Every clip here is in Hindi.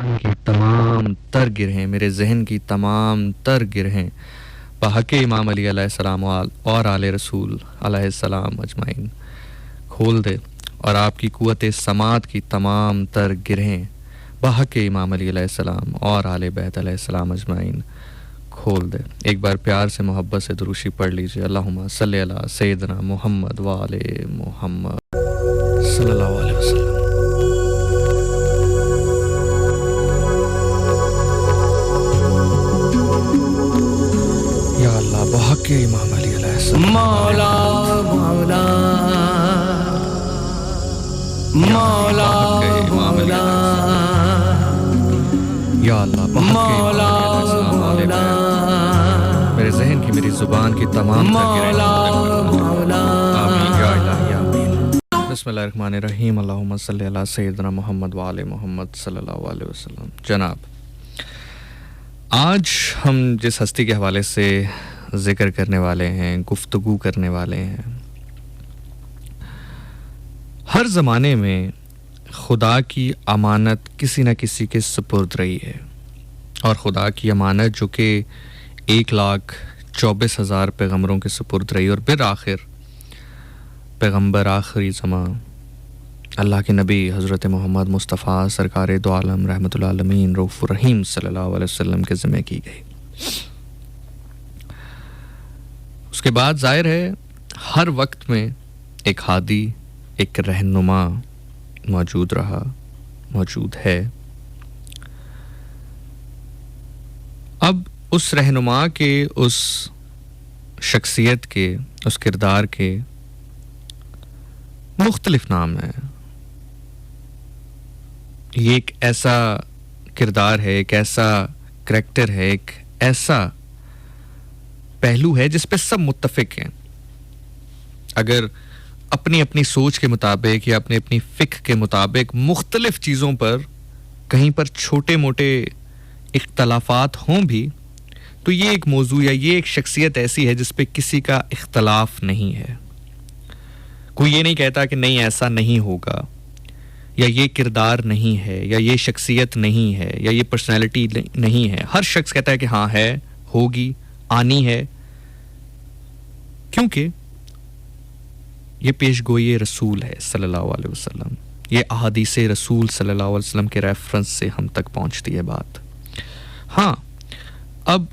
ज़ुबान की तमाम तर गिरहें, मेरे ज़हन की तमाम तर गिरहें बहक़ इमाम अली अलैहिस्सलाम और आले रसूल अलैहिस्सलाम अजमाइन खोल दे, और आपकी क़ुव्वत समात की तमाम तर गिरहें बहक़ इमाम अली अलैहिस्सलाम और आले बैत अलैहिस्सलाम अजमाइन खोल दे। एक बार प्यार से मोहब्बत से दुरूशी पढ़ लीजिए। अल्लाहुम्मा सल्लि अला सय्यिदना मुहम्मद व आले मुहम्मद सल्लल्लाहु अलैहि वसल्लम। या अल्लाह बहक़ इमाम अली अलैहिस्सलाम मौला मौला मौला मौला या अल्लाह मौला मौला मेरे ज़हन की मेरी ज़ुबान की तमाम मौला मौला बिस्मिल्लाहिर्रहमानिर्रहीम। अल्लाहुम्मा सल्लि अला सय्यिदना मुहम्मद व आले मुहम्मद सल्लल्लाहु अलैहि वसल्लम। जनाब, आज हम जिस हस्ती के हवाले से ज़िक्र करने वाले हैं, गुफ्तगू करने वाले हैं, हर ज़माने में खुदा की अमानत किसी न किसी के सुपुर्द रही है, और खुदा की अमानत जो कि 1,24,000 पैगम्बरों के सुपुर्द रही, और फिर आखिर पैगम्बर आखिरी ज़मां अल्लाह के नबी हज़रत मोहम्मद मुस्तफ़ा सरकार दो आलम रहमतुल आलमीन रऊफ़ुर रहीम सल्लल्लाहु अलैहि वसल्लम के ज़िम्मे की गई। उसके बाद ज़ाहिर है हर वक्त में एक हादी, एक रहनुमा मौजूद रहा, मौजूद है। अब उस रहनुमा के, उस शख्सियत के, उस किरदार के मुख्तलिफ नाम हैं। ये एक ऐसा किरदार है, एक ऐसा करैक्टर है, एक ऐसा पहलू है जिस पे सब मुत्तफिक हैं। अगर अपनी अपनी सोच के मुताबिक या अपनी अपनी फ़िक्र के मुताबिक मुख्तलिफ चीज़ों पर कहीं पर छोटे मोटे इख्तलाफात हों भी, तो ये एक मौजू या ये एक शख्सियत ऐसी है जिस पे किसी का इख्तलाफ नहीं है। कोई ये नहीं कहता कि नहीं ऐसा नहीं होगा, या ये किरदार नहीं है, या ये शख्सियत नहीं है, या ये पर्सनैलिटी नहीं है। हर शख्स कहता है कि हाँ है, होगी, आनी है, क्योंकि ये पेशगोई रसूल है सल्लल्लाहु अलैहि वसल्लम। ये अहादीस रसूल सल्लल्लाहु अलैहि वसल्लम के रेफरेंस से हम तक पहुंचती है बात। हाँ, अब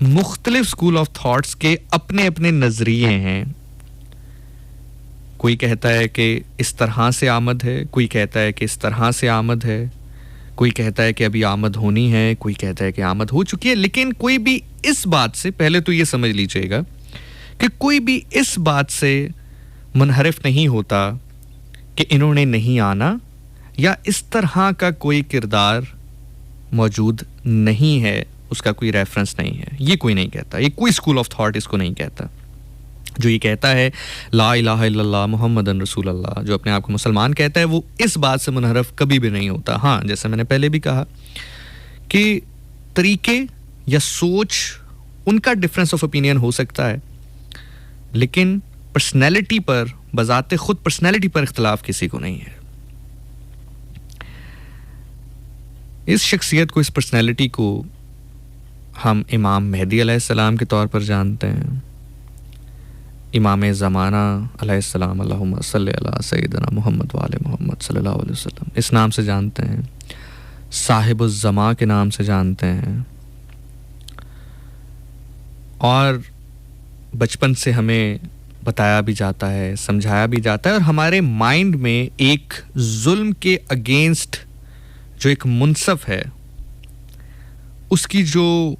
मुख्तलिफ स्कूल ऑफ थॉट्स के अपने अपने नज़रिए हैं। कोई कहता है कि इस तरह से आमद है, कोई कहता है कि इस तरह से आमद है, कोई कहता है कि अभी आमद होनी है, कोई कहता है कि आमद हो चुकी है। लेकिन कोई भी इस बात से, पहले तो ये समझ लीजिएगा कि कोई भी इस बात से मुनहरिफ नहीं होता कि इन्होंने नहीं आना, या इस तरह का कोई किरदार मौजूद नहीं है, उसका कोई रेफरेंस नहीं है। ये कोई नहीं कहता, ये कोई स्कूल ऑफ थॉट इसको नहीं कहता। जो ये कहता है ला इलाहा इल्लल्लाह मुहम्मदन रसूलुल्लाह, जो अपने आप को मुसलमान कहता है, वो इस बात से मुनहरफ कभी भी नहीं होता। हाँ, जैसे मैंने पहले भी कहा कि तरीके या सोच उनका डिफरेंस ऑफ ओपिनियन हो सकता है, लेकिन पर्सनैलिटी पर, बजाते खुद पर्सनैलिटी पर इख्तलाफ किसी को नहीं है। इस शख्सियत को, इस पर्सनैलिटी को हम इमाम मेहदी अलैहिस्सलाम के तौर पर जानते हैं, इमाम ज़माना अलैहिस्सलाम अल्लाहुम्मा सल्लि अला सय्यिदना मुहम्मद व आले मुहम्मद सल्लल्लाहु अलैहि वसल्लम इस नाम से जानते हैं, साहिबुज़ ज़मा के नाम से जानते हैं। और बचपन से हमें बताया भी जाता है, समझाया भी जाता है, और हमारे माइंड में एक जुल्म के अगेंस्ट जो एक मुनसफ़ है, उसकी जो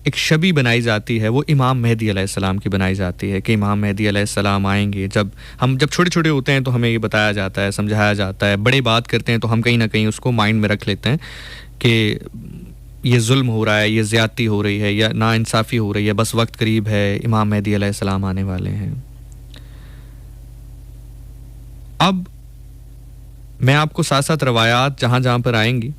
एक शबी बनाई जाती है, वो इमाम मेहदी अलैहिस्सलाम की बनाई जाती है कि इमाम मेहदी अलैहिस्सलाम आएंगे। जब छोटे छोटे होते हैं तो हमें ये बताया जाता है, समझाया जाता है। बड़े बात करते हैं तो हम कहीं ना कहीं उसको माइंड में रख लेते हैं कि ये जुल्म हो रहा है, ये ज़्यादती हो रही है, या नाइंसाफ़ी हो रही है, बस वक्त करीब है, इमाम मेहदी अलैहिस्सलाम आने वाले हैं। अब मैं आपको साथ साथ रवायात जहाँ जहाँ पर आएंगी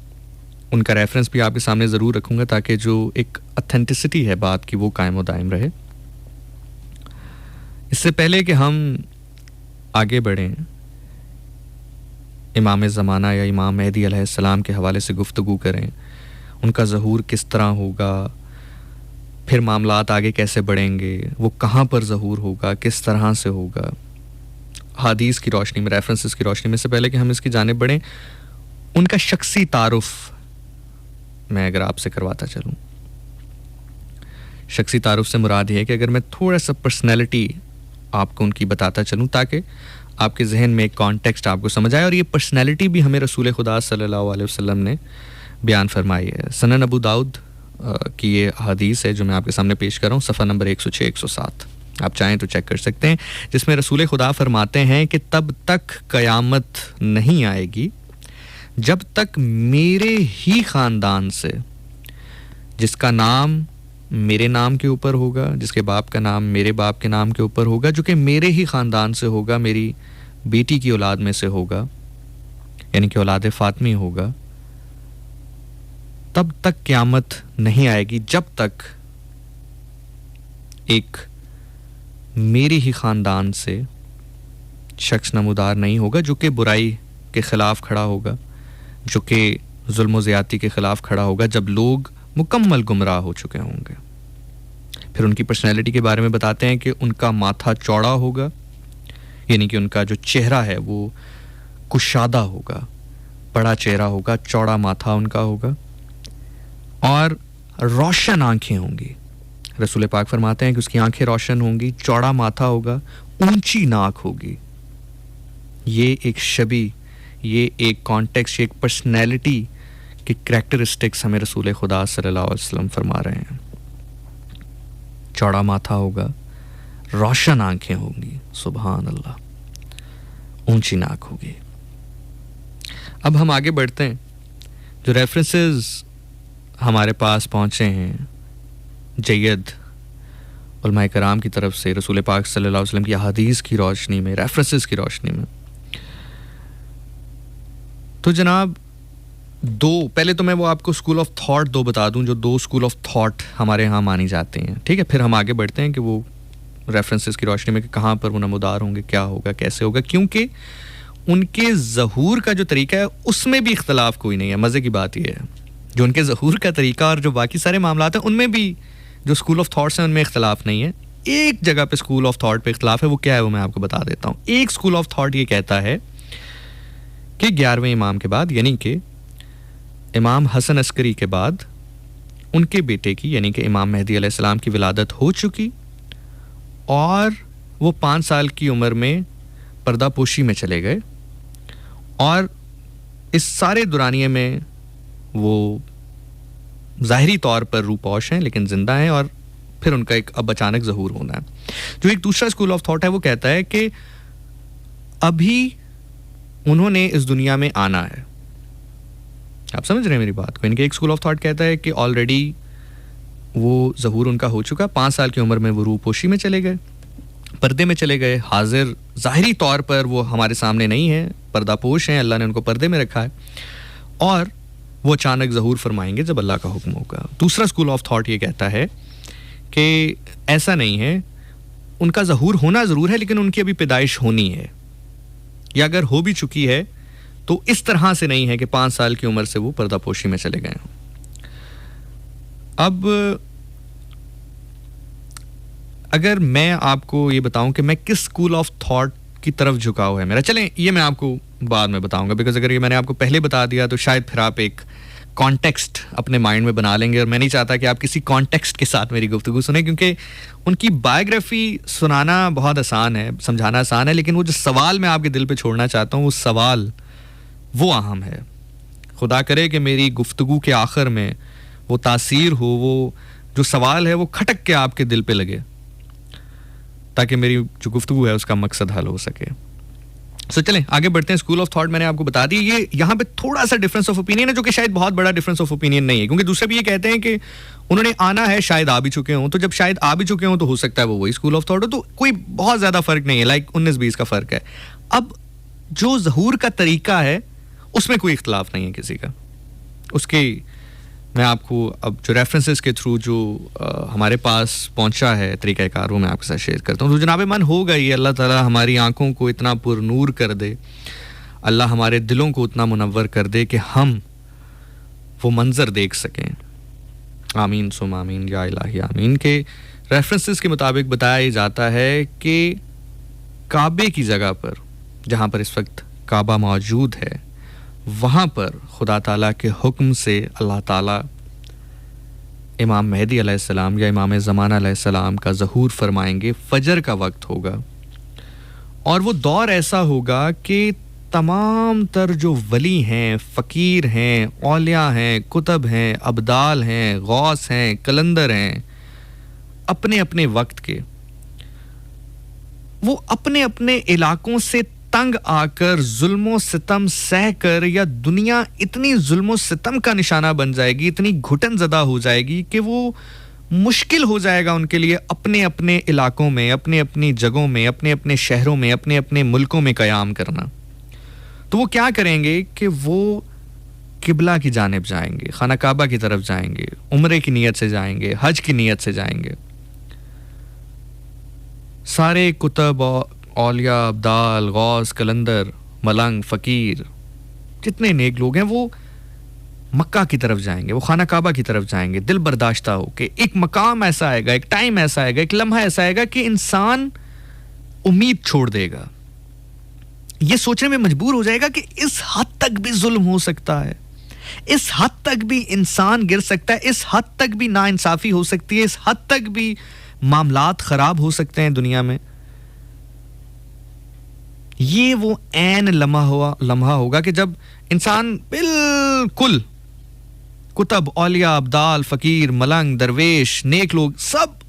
उनका रेफरेंस भी आपके सामने ज़रूर रखूँगा, ताकि जो एक ऑथेंटिसिटी है बात की वो कायम व दायम रहे। इससे पहले कि हम आगे बढ़ें, इमाम ज़माना या इमाम मेहदी अलैहिस्सलाम के हवाले से गुफ्तगू करें, उनका ज़हूर किस तरह होगा, फिर मामलात आगे कैसे बढ़ेंगे, वो कहाँ पर ज़हूर होगा, किस तरह से होगा, हदीस की रोशनी में, रेफरेंसेस की रोशनी में। से पहले कि हम इसकी जानिब बढ़ें, उनका शख्सी तारुफ मैं अगर आपसे करवाता चलूँ। शख्सी तारुफ से मुराद है कि अगर मैं थोड़ा सा पर्सनैलिटी आपको उनकी बताता चलूँ ताकि आपके जहन में एक कॉन्टेक्स्ट आपको समझ आए, और ये पर्सनैलिटी भी हमें रसूल खुदा सल्लल्लाहु अलैहि वसल्लम ने बयान फरमाई है। सनन अबू दाऊद की ये हदीस है जो मैं आपके सामने पेश कर रहा हूँ, सफ़ा नंबर 106-107, आप चाहें तो चेक कर सकते हैं, जिसमें रसूल खुदा फरमाते हैं कि तब तक क़यामत नहीं आएगी जब तक मेरे ही ख़ानदान से, जिसका नाम मेरे नाम के ऊपर होगा, जिसके बाप का नाम मेरे बाप के नाम के ऊपर होगा, जो कि मेरे ही ख़ानदान से होगा, मेरी बेटी की औलाद में से होगा, यानी कि औलाद फ़ातिमी होगा, तब तक क़यामत नहीं आएगी जब तक एक मेरे ही ख़ानदान से शख्स नमूदार नहीं होगा जो कि बुराई के ख़िलाफ़ खड़ा होगा, जो कि जुल्म ज़्यादती के ख़िलाफ़ खड़ा होगा, जब लोग मुकम्मल गुमराह हो चुके होंगे। फिर उनकी पर्सनैलिटी के बारे में बताते हैं कि उनका माथा चौड़ा होगा, यानी कि उनका जो चेहरा है वो कुशादा होगा, बड़ा चेहरा होगा, चौड़ा माथा उनका होगा, और रोशन आंखें होंगी। रसूल पाक फरमाते हैं कि उसकी आंखें रोशन होंगी, चौड़ा माथा होगा, ऊंची नाक होगी। ये एक शबी, ये एक कॉन्टेक्स्ट, ये एक पर्सनैलिटी कि करैक्टरिस्टिक्स हमें रसूल खुदा सल्लल्लाहु अलैहि वसल्लम फरमा रहे हैं। चौड़ा माथा होगा, रोशन आंखें होंगी, सुभान अल्लाह, ऊंची नाक होगी। अब हम आगे बढ़ते हैं। जो रेफरेंसेस हमारे पास पहुँचे हैं जय्यद उलमाए कराम की तरफ से रसूल पाक सल्लल्लाहु अलैहि वसल्लम की हदीस की रोशनी में, रेफरेंसेस की रोशनी में, तो जनाब पहले तो मैं वो आपको स्कूल ऑफ थॉट बता दूं, जो 2 स्कूल ऑफ थॉट हमारे यहाँ मानी जाती हैं, ठीक है। फिर हम आगे बढ़ते हैं कि वो रेफरेंसेस की रोशनी में कि कहाँ पर वो नमूदार होंगे, क्या होगा, कैसे होगा, क्योंकि उनके ज़हूर का जो तरीका है उसमें भी इख्तलाफ कोई नहीं है। मज़े की बात यह है, जो उनके ज़हूर का तरीका और जो बाकी सारे मामलात हैं उनमें भी जो स्कूल ऑफ थॉट्स हैं उनमें इख्तलाफ नहीं है। एक जगह पे स्कूल ऑफ थॉट पे इख्तलाफ है, वो क्या है वो मैं आपको बता देता हूँ। एक स्कूल ऑफ थॉट ये कहता है कि 11वें इमाम के बाद, यानी कि इमाम हसन अस्करी के बाद उनके बेटे की, यानी कि इमाम मेहदी अलैहिस्सलाम की विलादत हो चुकी और वो 5 साल की उम्र में पर्दापोशी में चले गए, और इस सारे दुरानिये में वो ज़ाहिरी तौर पर रूपोश हैं लेकिन ज़िंदा हैं, और फिर उनका एक अब अचानक ज़हूर होना है। जो एक दूसरा स्कूल ऑफ थॉट है वो कहता है कि अभी उन्होंने इस दुनिया में आना है। आप समझ रहे हैं मेरी बात को? इनके एक स्कूल ऑफ थॉट कहता है कि ऑलरेडी वो ज़हूर उनका हो चुका, 5 साल की उम्र में वो रूपोशी में चले गए, पर्दे में चले गए, हाजिर ज़ाहिरी तौर पर वो हमारे सामने नहीं है, पर्दापोश हैं, अल्लाह ने उनको पर्दे में रखा है, और वो अचानक ज़हूर फरमाएंगे जब अल्लाह का हुक्म होगा। दूसरा स्कूल ऑफ थॉट ये कहता है कि ऐसा नहीं है, उनका ज़हूर होना ज़रूर है लेकिन उनकी अभी पैदाइश होनी है, या अगर हो भी चुकी है तो इस तरह से नहीं है कि 5 साल की उम्र से वो पर्दापोशी में चले गए हों। अब अगर मैं आपको ये बताऊं कि मैं किस स्कूल ऑफ थॉट की तरफ झुकाव है मेरा, चलें ये मैं आपको बाद में बताऊंगा, बिकॉज अगर ये मैंने आपको पहले बता दिया तो शायद फिर आप एक कॉन्टेक्स्ट अपने माइंड में बना लेंगे, और मैं नहीं चाहता कि आप किसी कॉन्टेक्स्ट के साथ मेरी गुफ्तगू सुने, क्योंकि उनकी बायोग्राफी सुनाना बहुत आसान है, समझाना आसान है, लेकिन वो जो सवाल मैं आपके दिल पे छोड़ना चाहता हूँ वो सवाल वो अहम है। खुदा करे कि मेरी गुफ्तगू के आखिर में वो तासीर हो, वो जो सवाल है वो खटक के आपके दिल पे लगे, ताकि मेरी जो गुफ्तगू है उसका मकसद हल हो सके। सो चलें आगे बढ़ते हैं। स्कूल ऑफ थॉट मैंने आपको बता दी, ये यहाँ पे थोड़ा सा डिफरेंस ऑफ ओपिनियन है, जो कि शायद बहुत बड़ा डिफरेंस ऑफ ओपिनियन नहीं है, क्योंकि दूसरे भी ये कहते हैं कि उन्होंने आना है, शायद आ भी चुके हों, तो जब शायद आ भी चुके हों तो हो सकता है वो वही स्कूल ऑफ थॉट हो, तो कोई बहुत ज़्यादा फर्क नहीं है, लाइक 19-20 का फ़र्क है। अब जो ज़हूर का तरीका है उसमें कोई इख्तलाफ नहीं है किसी का, उसके मैं आपको अब जो रेफरेंसेस के थ्रू जो हमारे पास पहुंचा है तरीक़ाकार वो मैं आपके साथ शेयर करता हूँ। तो जनाब मन हो गई, अल्लाह ताला हमारी आंखों को इतना पुरनूर कर दे, अल्लाह हमारे दिलों को उतना मुनव्वर कर दे कि हम वो मंजर देख सकें। आमीन सुम आमीन या इलाही आमीन। के रेफरेंसेस के मुताबिक बताया जाता है कि काबे की जगह पर, जहाँ पर इस वक्त काबा मौजूद है, वहाँ पर खुदा ताला के हुक्म से अल्लाह ताला इमाम मेहदी अलैहिस्सलाम या इमाम ज़माना अलैहिस्सलाम का ज़हूर फरमाएंगे। फजर का वक्त होगा और वो दौर ऐसा होगा कि तमाम तर जो वली हैं, फ़कीर हैं, औलिया हैं, कुतब हैं, अब्दाल हैं, गौस हैं, कलंदर हैं, अपने अपने वक्त के, वो अपने अपने इलाकों से तंग आकर जुल्मो सितम सह कर, या दुनिया इतनी जुल्मो सितम का निशाना बन जाएगी, इतनी घुटन ज़दा हो जाएगी कि वो मुश्किल हो जाएगा उनके लिए अपने अपने इलाकों में, अपने अपनी जगहों में, अपने अपने शहरों में, अपने अपने मुल्कों में क़याम करना। तो वो क्या करेंगे कि वो किबला की जानिब जाएंगे, खाना काबा की तरफ जाएंगे, उम्रे की नीयत से जाएंगे, हज की नीयत से जाएंगे। सारे कुतब, औलिया, अब्दाल, गौस, कलंदर, मलंग, फ़कीर, जितने नेक लोग हैं वो मक्का की तरफ जाएंगे, वो खाना काबा की तरफ जाएंगे, दिल बर्दाश्ता हो कि एक मकाम ऐसा आएगा, एक टाइम ऐसा आएगा, एक लम्हा ऐसा आएगा कि इंसान उम्मीद छोड़ देगा, ये सोचने में मजबूर हो जाएगा कि इस हद तक भी जुल्म हो सकता है, इस हद तक भी इंसान गिर सकता है, इस हद तक भी नाइंसाफी हो सकती है, इस हद तक भी मामलात खराब हो सकते हैं दुनिया में। ये वो ऐन लम्हा होगा कि जब इंसान बिल्कुल कुतब, औलिया, अब्दाल, फ़कीर, मलंग, दरवेश, नेक लोग सब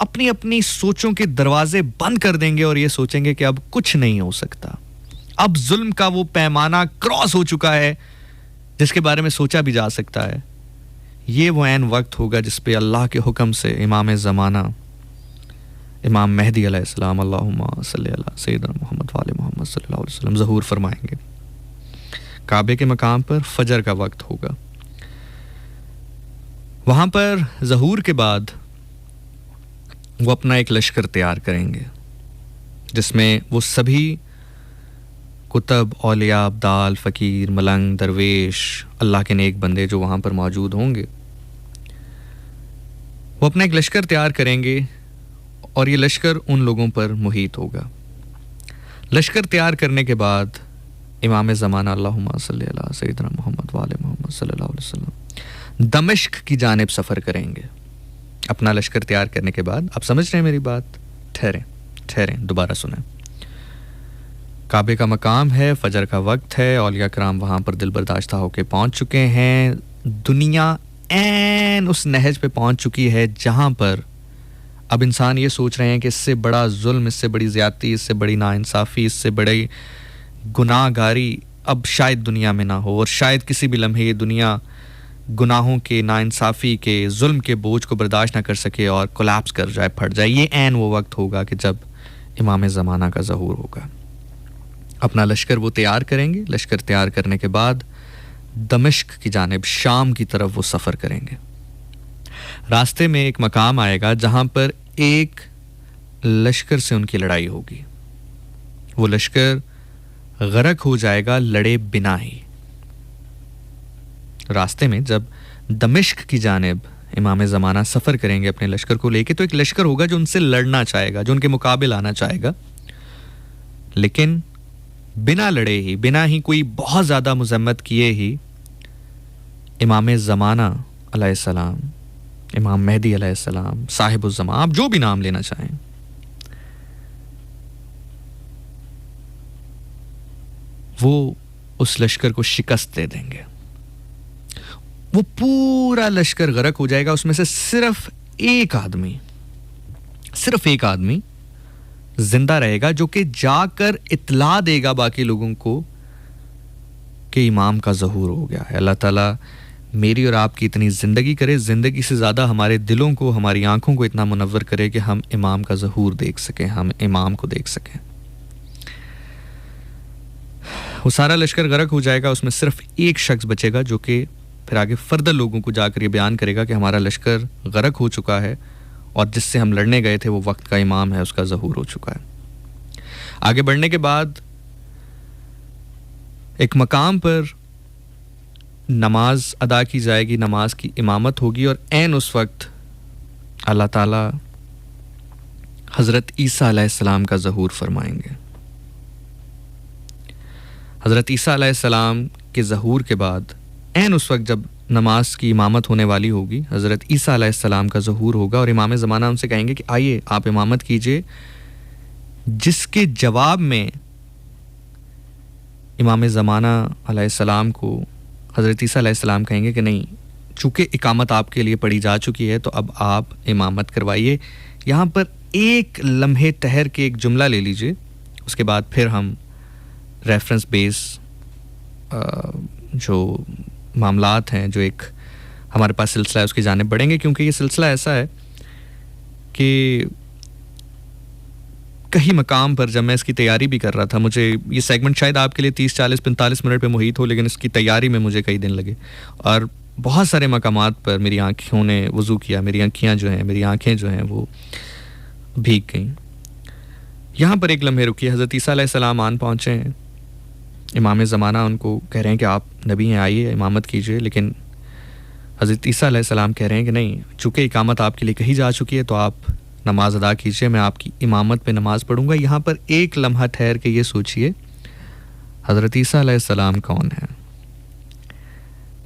अपनी अपनी सोचों के दरवाजे बंद कर देंगे और ये सोचेंगे कि अब कुछ नहीं हो सकता, अब जुल्म का वो पैमाना क्रॉस हो चुका है जिसके बारे में सोचा भी जा सकता है। ये वो ऐन वक्त होगा जिस पे अल्लाह के हुक्म से इमाम ज़माना इमाम मेहदी अलैहिस्सलाम अल्लाहुम्मा सल्ली अला सय्यिदना मुहम्मद वाले मोहम्मद सल्लल्लाहु अलैहि वसल्लम ज़हूर फरमाएंगे। काबे के मकाम पर फजर का वक्त होगा। वहाँ पर ज़हूर के बाद वो अपना एक लश्कर तैयार करेंगे जिसमें वो सभी कुतब, औलिया, अब्दाल, फ़कीर, मलंग, दरवेश, अल्लाह के नेक बंदे जो वहाँ पर मौजूद होंगे, वो अपना एक लश्कर तैयार करेंगे और ये लश्कर उन लोगों पर मुहीत होगा। लश्कर तैयार करने के बाद इमाम ज़माना अल्लाहुम्मा सल्ली अला सय्यिदना मुहम्मद वाले मोहम्मद सल्लल्लाहु अलैहि वसल्लम दमिश्क की जानिब सफ़र करेंगे। अपना लश्कर तैयार करने के बाद, आप समझ रहे हैं मेरी बात? ठहरें, दोबारा सुनें। काबे का मकाम है, फजर का वक्त है, औलिया कराम वहाँ पर दिल बर्दाश्ता होकर पहुँच चुके हैं। दुनिया ऐन उस नहज पे पहुँच चुकी है जहाँ पर अब इंसान ये सोच रहे हैं कि इससे बड़ा जुल्म, इससे बड़ी ज़्यादती, इससे बड़ी नाइंसाफ़ी, इससे बड़ी गुनाहगारी अब शायद दुनिया में ना हो, और शायद किसी भी लम्हे ये दुनिया गुनाहों के, नाइंसाफ़ी के, जुल्म के बोझ को बर्दाश्त ना कर सके और कोलैप्स कर जाए, फट जाए। ये ऐन वो वक्त होगा कि जब इमाम ज़माना का ज़हूर होगा। अपना लश्कर वो तैयार करेंगे। लश्कर तैयार करने के बाद दमिश्क की जानिब, शाम की तरफ वो सफ़र करेंगे। रास्ते में एक मकाम आएगा जहाँ पर एक लश्कर से उनकी लड़ाई होगी। वो लश्कर गरक हो जाएगा लड़े बिना ही। रास्ते में जब दमिश्क की जानिब इमाम ज़माना सफ़र करेंगे अपने लश्कर को लेके, तो एक लश्कर होगा जो उनसे लड़ना चाहेगा, जो उनके मुकाबिल आना चाहेगा, लेकिन बिना लड़े ही, बिना ही कोई बहुत ज़्यादा मुज़म्मत किए ही इमाम ज़माना अलैहिस्सलाम, इमाम मेहदी अलैहिस्सलाम, साहिबुज़्ज़मान, आप जो भी नाम लेना चाहें, वो उस लश्कर को शिकस्त दे देंगे। वो पूरा लश्कर गरक हो जाएगा। उसमें से सिर्फ एक आदमी जिंदा रहेगा जो कि जाकर इत्ला देगा बाकी लोगों को कि इमाम का ज़हूर हो गया है। अल्लाह ताला मेरी और आपकी इतनी ज़िंदगी करे, ज़िंदगी से ज़्यादा हमारे दिलों को, हमारी आंखों को इतना मुनव्वर करे कि हम इमाम का ज़हूर देख सकें, हम इमाम को देख सकें। वो सारा लश्कर गरक हो जाएगा। उसमें सिर्फ एक शख्स बचेगा जो कि फिर आगे फर्दर लोगों को जाकर ये बयान करेगा कि हमारा लश्कर गरक हो चुका है और जिससे हम लड़ने गए थे वो वक्त का इमाम है, उसका ज़हूर हो चुका है। आगे बढ़ने के बाद एक मकाम पर नमाज अदा की जाएगी, नमाज की इमामत होगी और ऐन उस वक्त अल्लाह ताला हज़रत ईसा अलैहिस्सलाम का ज़हूर फरमाएंगे। हज़रत ईसा अलैहिस्सलाम के ज़हूर के बाद ऐन उस वक्त जब नमाज की इमामत होने वाली होगी, हज़रत ईसा अलैहिस्सलाम का ज़हूर होगा और इमाम ज़माना उनसे कहेंगे कि आइए आप इमामत कीजिए, जिसके जवाब में इमाम ज़माना अलैहिस्सलाम को हज़रत ईसा अलैहिस्सलाम कहेंगे कि नहीं, चूँकि इकामत आपके लिए पढ़ी जा चुकी है तो अब आप इमामत करवाइए। यहाँ पर एक लम्हे ठहर के एक जुमला ले लीजिए, उसके बाद फिर हम रेफरेंस बेस जो मामलात हैं, जो एक हमारे पास सिलसिला है, उसकी जानिब बढ़ेंगे, क्योंकि ये सिलसिला ऐसा है कि कहीं मकाम पर जब मैं इसकी तैयारी भी कर रहा था, मुझे ये सेगमेंट शायद आपके लिए 30, 40, 45 मिनट पे मुहीत हो, लेकिन इसकी तैयारी में मुझे कई दिन लगे और बहुत सारे मकामात पर मेरी आँखों ने वज़ू किया, मेरी आँखियाँ जो हैं, मेरी आँखें जो हैं वो भीग गईं। यहाँ पर एक लम्हे रुकिए, हज़रत ईसा अलैहिस्सलाम आन पहुँचे हैं, इमाम ज़माना उनको कह रहे हैं कि आप नबी हैं, आइए इमामत कीजिए, लेकिन हज़रत ईसा अलैहिस्सलाम कह रहे हैं कि नहीं, चूँकि इकामत आपके लिए कही जा चुकी है तो आप नमाज अदा कीजिए, मैं आपकी इमामत पे नमाज पढ़ूंगा। यहाँ पर एक लम्हा ठहर के ये सोचिए, हज़रत ईसा अलैहिस्सलाम कौन है?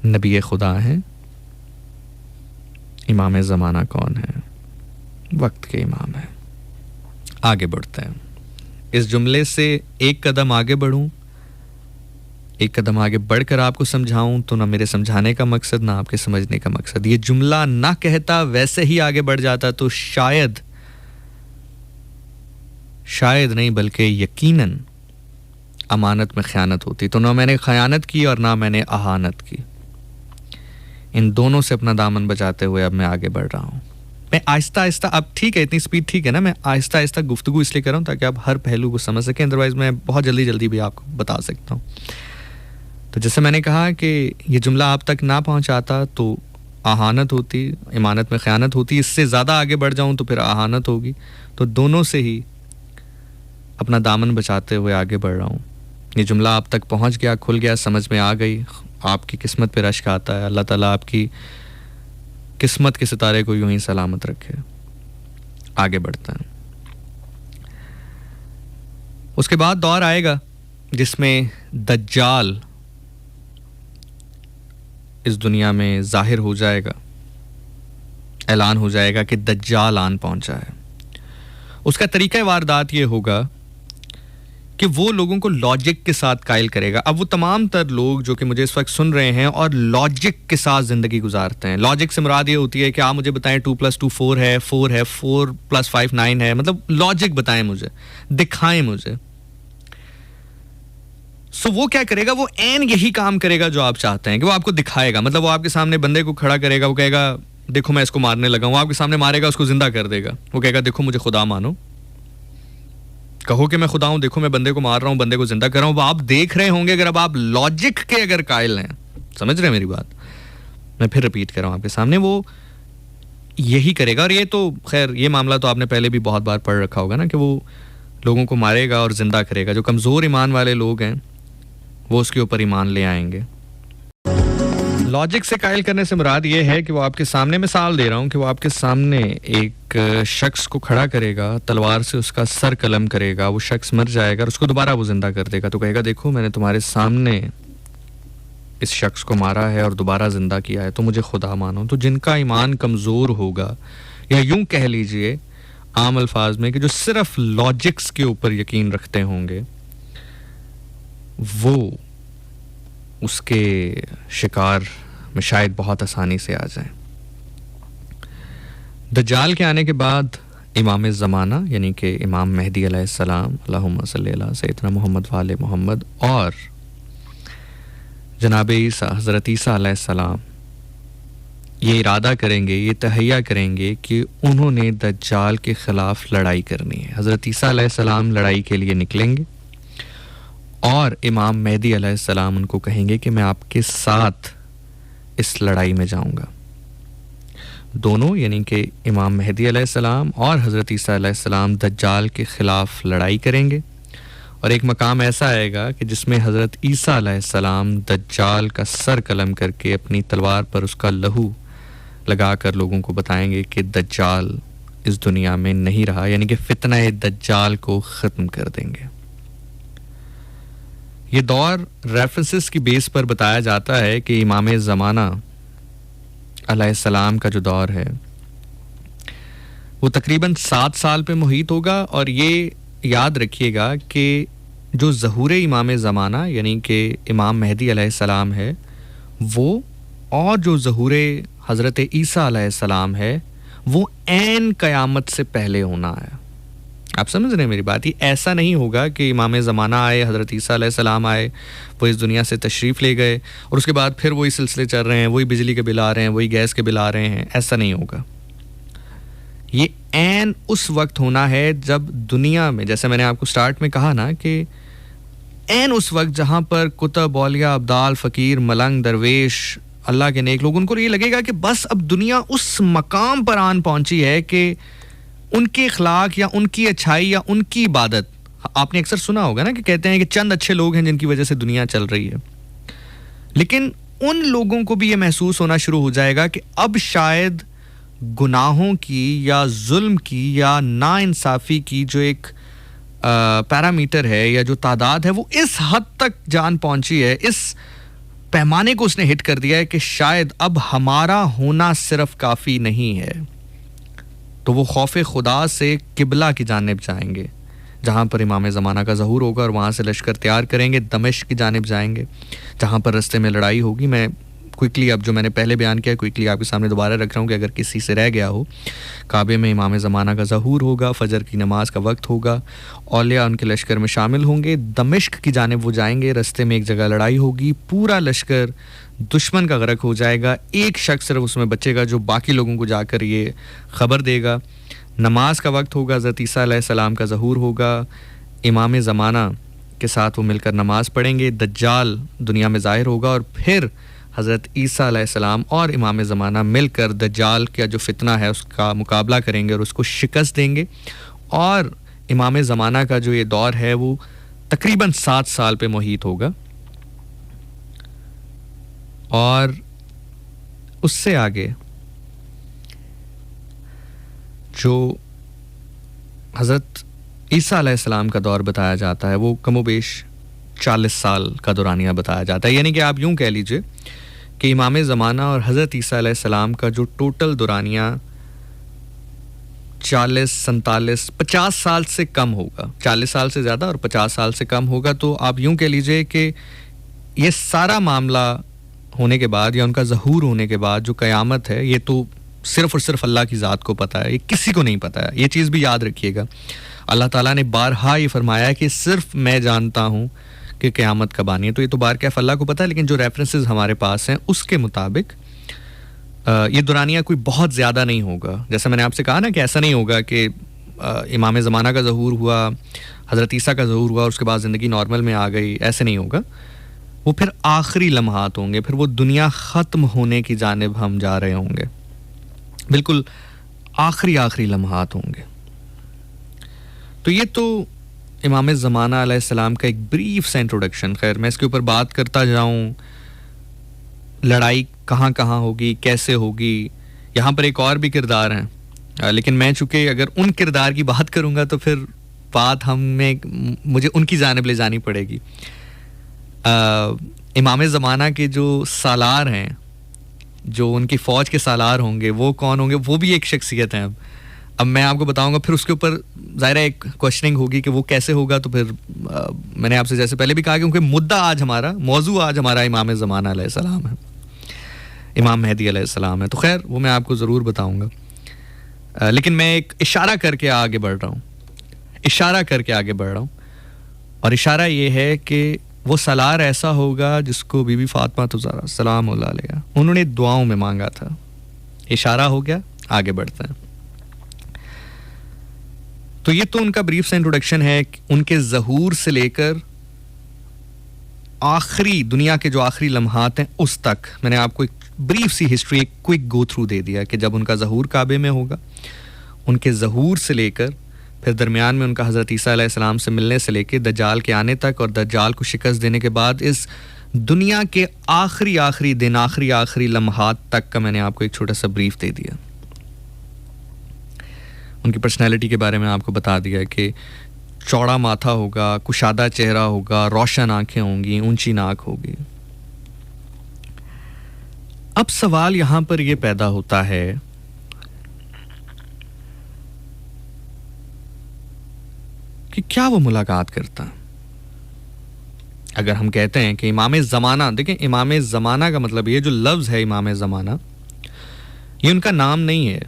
नबी खुदा हैं। इमाम ज़माना कौन है? वक्त के इमाम हैं। आगे बढ़ते हैं, इस जुमले से एक कदम आगे बढ़ूं, एक कदम आगे बढ़कर आपको समझाऊं तो ना मेरे समझाने का मकसद ना आपके समझने का मकसद। ये जुमला ना कहता, वैसे ही आगे बढ़ जाता तो शायद नहीं बल्कि यकीनन अमानत में ख़यानत होती। तो ना मैंने ख़यानत की और ना मैंने अहानत की, इन दोनों से अपना दामन बचाते हुए अब मैं आगे बढ़ रहा हूँ। मैं आहिस्ता आहिस्ता, अब ठीक है, इतनी स्पीड ठीक है ना, मैं आहिस्ता आहिस्ता गुफ्तगू इसलिए कर रहा हूँ ताकि आप हर पहलू को समझ सकें, अदरवाइज़ मैं बहुत जल्दी भी आपको बता सकता हूँ। तो जैसे मैंने कहा कि ये जुमला आप तक ना पहुँचाता तो अहानत होती, इमानत में ख़यानत होती, इससे ज़्यादा आगे बढ़ जाऊँ तो फिर अहानत होगी। तो दोनों से ही अपना दामन बचाते हुए आगे बढ़ रहा हूँ। ये जुमला आप तक पहुँच गया, खुल गया, समझ में आ गई, आपकी किस्मत पे रश्क आता है। अल्लाह ताला आपकी किस्मत के सितारे को यूं ही सलामत रखे। आगे बढ़ते हैं। उसके बाद दौर आएगा जिसमें दज्जाल इस दुनिया में जाहिर हो जाएगा, ऐलान हो जाएगा कि दज्जाल आन पहुंचा है। उसका तरीका वारदात ये होगा कि वो लोगों को लॉजिक के साथ कायल करेगा। अब वो तमाम तर लोग जो कि मुझे इस वक्त सुन रहे हैं और लॉजिक के साथ ज़िंदगी गुजारते हैं, लॉजिक से मुराद ये होती है कि आप मुझे बताएं 2 + 2 4 है, 4 है, 4 + 5 9 है, मतलब लॉजिक बताएं मुझे, दिखाएं मुझे। सो वो क्या करेगा, वो ऐन यही काम करेगा जो आप चाहते हैं कि वो आपको दिखाएगा। मतलब वो आपके सामने बंदे को खड़ा करेगा, वो कहेगा देखो मैं इसको मारने लगा हूँ, आपके सामने मारेगा, उसको जिंदा कर देगा। वो कहेगा देखो मुझे खुदा मानो, कहो कि मैं खुदा हूं, देखो मैं बंदे को मार रहा हूं, बंदे को जिंदा कर रहा हूं। आप देख रहे होंगे, अगर अब आप लॉजिक के अगर कायल हैं, समझ रहे हैं मेरी बात, मैं फिर रिपीट कर रहा हूं आपके सामने, वो यही करेगा। और ये तो खैर ये मामला तो आपने पहले भी बहुत बार पढ़ रखा होगा ना, कि वो लोगों को मारेगा और जिंदा करेगा। जो कमज़ोर ईमान वाले लोग हैं वो उसके ऊपर ईमान ले आएंगे। लॉजिक से कायल करने से मुराद ये है कि वो आपके सामने, मिसाल दे रहा हूँ, कि वो आपके सामने एक शख्स को खड़ा करेगा, तलवार से उसका सर कलम करेगा, वो शख्स मर जाएगा और उसको दोबारा वो जिंदा कर देगा। तो कहेगा देखो मैंने तुम्हारे सामने इस शख्स को मारा है और दोबारा जिंदा किया है, तो मुझे खुदा मानो। तो जिनका ईमान कमज़ोर होगा, या यूं कह लीजिए आम अल्फाज में कि जो सिर्फ लॉजिक्स के ऊपर यकीन रखते होंगे, वो उसके शिकार में शायद बहुत आसानी से आ जाए। दज्जाल के आने के बाद इमाम ज़माना यानी कि इमाम मेहदी अलैहिस्सलाम, अल्लाहुम्मा सल्ली अला सय्यदना मोहम्मद व आले मोहम्मद, और जनाब ईसा, हज़रत ईसा अलैहिस्सलाम ये इरादा करेंगे, ये तहैया करेंगे कि उन्होंने दज्जाल के ख़िलाफ़ लड़ाई करनी है। हज़रत ईसा अलैहिस्सलाम लड़ाई के लिए निकलेंगे और इमाम मेहदी अलैहिस्सलाम उनको कहेंगे कि मैं आपके साथ इस लड़ाई में जाऊंगा। दोनों यानी कि इमाम मेहदी अलैहिस्सलाम और हज़रत ईसा अलैहिस्सलाम दज्जाल के ख़िलाफ़ लड़ाई करेंगे और एक मकाम ऐसा आएगा कि जिसमें हज़रत ईसा अलैहिस्सलाम दज्जाल का सर कलम करके अपनी तलवार पर उसका लहू लगाकर लोगों को बताएंगे कि दज्जाल इस दुनिया में नहीं रहा, यानी कि फितना दज्जाल को ख़त्म कर देंगे। ये दौर रेफरेंसेस की बेस पर बताया जाता है कि इमाम ज़माना अलैहिस्सलाम का जो दौर है वो तकरीबन 7 साल पे मुहीत होगा। और ये याद रखिएगा कि जो ज़हूर इमाम ज़माना यानी कि इमाम मेहदी अलैहिस्सलाम है वो, और जो ज़हूर हज़रत ईसा अलैहिस्सलाम है वो ऐन क़यामत से पहले होना है। आप समझ रहे हैं मेरी बात? ये ऐसा नहीं होगा कि इमाम ज़माना आए, हज़रत ईसा अलैहिस्सलाम आए, वो इस दुनिया से तशरीफ़ ले गए और उसके बाद फिर वही सिलसिले चल रहे हैं, वही बिजली के बिल आ रहे हैं, वही गैस के बिल आ रहे हैं। ऐसा नहीं होगा। ये ऐन उस वक्त होना है जब दुनिया में, जैसे मैंने आपको स्टार्ट में कहा ना, कि ऐन उस वक्त जहाँ पर कुतुब, औलिया, अब्दाल, फ़कीर, मलंग, दरवेश, अल्लाह के नेक लोग, उनको ये लगेगा कि बस अब दुनिया उस मकाम पर आन पहुंची है कि उनके अखलाक या उनकी अच्छाई या उनकी इबादत, आपने अक्सर सुना होगा ना कि कहते हैं कि चंद अच्छे लोग हैं जिनकी वजह से दुनिया चल रही है, लेकिन उन लोगों को भी ये महसूस होना शुरू हो जाएगा कि अब शायद गुनाहों की या जुल्म की या नाइंसाफ़ी की जो एक पैरामीटर है या जो तादाद है वो इस हद तक जान पहुंची है, इस पैमाने को उसने हिट कर दिया है कि शायद अब हमारा होना सिर्फ काफ़ी नहीं है। तो वो खौफ खुदा से किबला की जानिब जाएंगे जहाँ पर इमाम ज़माना का ज़हूर होगा और वहाँ से लश्कर तैयार करेंगे, दमिश्क की जानिब जाएंगे जहाँ पर रास्ते में लड़ाई होगी। मैं क्विकली अब जो मैंने पहले बयान किया क्विकली आपके सामने दोबारा रख रहा हूँ कि अगर किसी से रह गया हो, काबे में इमाम ज़माना का ज़हूर होगा, फजर की नमाज का वक्त होगा, औलिया उनके लश्कर में शामिल होंगे, दमिश्क की जानिब वो जाएंगे, रास्ते में एक जगह लड़ाई होगी, पूरा लश्कर दुश्मन का गरक हो जाएगा, एक शख्स सिर्फ उसमें बचेगा जो बाकी लोगों को जाकर ये ख़बर देगा। नमाज का वक्त होगा, हज़रत ईसा अलैहिस्सलाम का ज़हूर होगा, इमाम ज़माना के साथ वो मिलकर नमाज पढ़ेंगे, दज्जाल दुनिया में ज़ाहिर होगा और फिर हज़रत ईसा अलैहिस्सलाम और इमाम ज़माना मिलकर दज्जाल का जो फितना है उसका मुकाबला करेंगे और उसको शिकस्त देंगे। और इमाम ज़माना का जो ये दौर है वो तकरीबन 7 साल पे मुहीत होगा। और उससे आगे जो हज़रत ईसा अलैहिस्सलाम का दौर बताया जाता है वो कमोबेश 40 साल का दौरानिया बताया जाता है। यानी कि आप यूँ कह लीजिए कि इमाम ज़माना और हज़रत ईसा अलैहिस्सलाम का जो टोटल दौरानिया 40, 47, 50 साल से कम होगा, 40 साल से ज़्यादा और 50 साल से कम होगा। तो आप यूँ कह लीजिए कि ये सारा मामला होने के बाद या उनका ज़हूर होने के बाद जो क़यामत है ये तो सिर्फ़ और सिर्फ अल्लाह की ज़ात को पता है, ये किसी को नहीं पता है। ये चीज़ भी याद रखिएगा, अल्लाह ताला ने बारहा ये फरमाया है कि सिर्फ मैं जानता हूँ कि क़यामत कब आनी है। तो ये तो बार कैफ अल्लाह को पता है, लेकिन जो रेफरेंसेस हमारे पास हैं उसके मुताबिक ये दुरानिया कोई बहुत ज़्यादा नहीं होगा। जैसे मैंने आपसे कहा ना कि ऐसा नहीं होगा कि इमाम ज़माना का ज़हूर हुआ, हज़रत ईसा का ज़हूर हुआ, उसके बाद ज़िंदगी नॉर्मल में आ गई, ऐसे नहीं होगा। वो फिर आखिरी लम्हात होंगे, फिर वो दुनिया ख़त्म होने की जानिब हम जा रहे होंगे, बिल्कुल आखिरी लम्हात होंगे। तो ये तो इमाम ज़माना अलैहिस्सलाम का एक ब्रीफ सा इंट्रोडक्शन। खैर मैं इसके ऊपर बात करता जाऊँ, लड़ाई कहाँ कहाँ होगी, कैसे होगी, यहाँ पर एक और भी किरदार हैं, लेकिन मैं चूँकि अगर उन किरदार की बात करूँगा तो फिर बात मुझे उनकी जानिब ले जानी पड़ेगी। इमाम ज़माना के जो सालार हैं, जो उनकी फ़ौज के सालार होंगे, वो कौन होंगे, वो भी एक शख्सियत हैं। अब मैं आपको बताऊंगा, फिर उसके ऊपर ज़ाहिर है एक क्वेश्चनिंग होगी कि वो कैसे होगा। तो फिर मैंने आपसे जैसे पहले भी कहा क्योंकि मुद्दा आज हमारा, मौजू आज हमारा इमाम ज़माना अलैहिस्सलाम है, इमाम मेहदी अलैहिस्सलाम है। तो खैर वो मैं आपको ज़रूर बताऊंगा, लेकिन मैं एक इशारा करके आगे बढ़ रहा हूँ, और इशारा ये है कि वो सलार ऐसा होगा जिसको बीबी फातिमा ज़हरा सलाम अलैहा उन्होंने दुआओं में मांगा था। इशारा हो गया, आगे बढ़ते हैं। तो ये तो उनका ब्रीफ सा इंट्रोडक्शन है, उनके ज़हूर से लेकर आखिरी दुनिया के जो आखिरी लम्हात हैं उस तक मैंने आपको एक ब्रीफ सी हिस्ट्री, एक क्विक गो थ्रू दे दिया कि जब उनका ज़हूर काबे में होगा, उनके ज़हूर से लेकर फिर दरमियान में उनका हज़रत ईसा अलैहिस्सलाम से मिलने से लेके दज्जाल के आने तक, और दज्जाल को शिकस्त देने के बाद इस दुनिया के आखिरी दिन, आखिरी लम्हात तक का मैंने आपको एक छोटा सा ब्रीफ दे दिया। उनकी पर्सनैलिटी के बारे में आपको बता दिया कि चौड़ा माथा होगा, कुशादा चेहरा होगा, रोशन आंखें होंगी, ऊंची नाक होगी। अब सवाल यहां पर यह पैदा होता है कि क्या वो मुलाकात करता? अगर हम कहते हैं कि इमाम ज़माना, देखें इमाम ज़माना का मतलब, ये जो लफ्ज़ है इमाम ज़माना, ये उनका नाम नहीं है,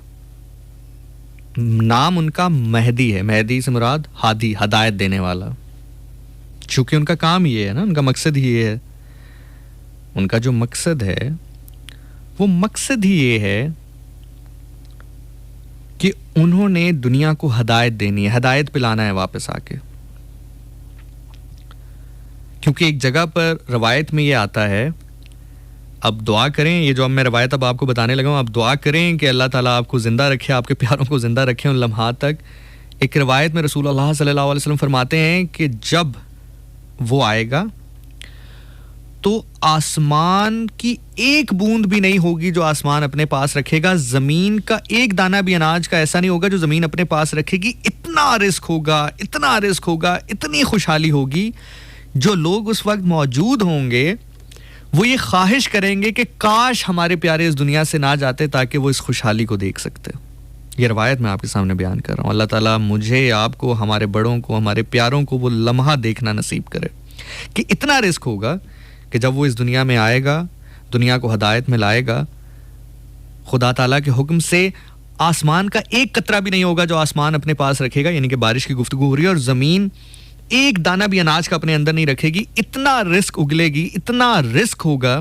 नाम उनका महदी है। महदी से मुराद हादी, हदायत देने वाला, चूंकि उनका काम ये है ना, उनका मकसद ही ये है। उनका जो मकसद है वो मकसद ही ये है कि उन्होंने दुनिया को हदायत देनी है, हदायत पिलाना है वापस आके। क्योंकि एक जगह पर रवायत में ये आता है, अब दुआ करें, ये जो अब मैं रवायत अब आपको बताने लगा हूं, आप दुआ करें कि अल्लाह ताला आपको ज़िंदा रखे, आपके प्यारों को ज़िंदा रखे उन लम्हात तक। एक रवायत में रसूलुल्लाह सल्लल्लाहु अलैहि वसल्लम फरमाते हैं कि जब वो आएगा तो आसमान की एक बूंद भी नहीं होगी जो आसमान अपने पास रखेगा, ज़मीन का एक दाना भी अनाज का ऐसा नहीं होगा जो ज़मीन अपने पास रखेगी। इतना रिस्क होगा, इतना रिस्क होगा, इतनी खुशहाली होगी, जो लोग उस वक्त मौजूद होंगे वो ये ख्वाहिश करेंगे कि काश हमारे प्यारे इस दुनिया से ना जाते ताकि वो इस खुशहाली को देख सकते। ये रवायत मैं आपके सामने बयान कर रहा हूँ। अल्लाह ताला मुझे, आपको, हमारे बड़ों को, हमारे प्यारों को वो लम्हा देखना नसीब करे कि इतना रिस्क होगा कि जब वो इस दुनिया में आएगा, दुनिया को हदायत में लाएगा, खुदा ताला के हुक्म से आसमान का एक कतरा भी नहीं होगा जो आसमान अपने पास रखेगा, यानी कि बारिश की गुफ्तगू हो रही है, और ज़मीन एक दाना भी अनाज का अपने अंदर नहीं रखेगी। इतना रिस्क उगलेगी, इतना रिस्क होगा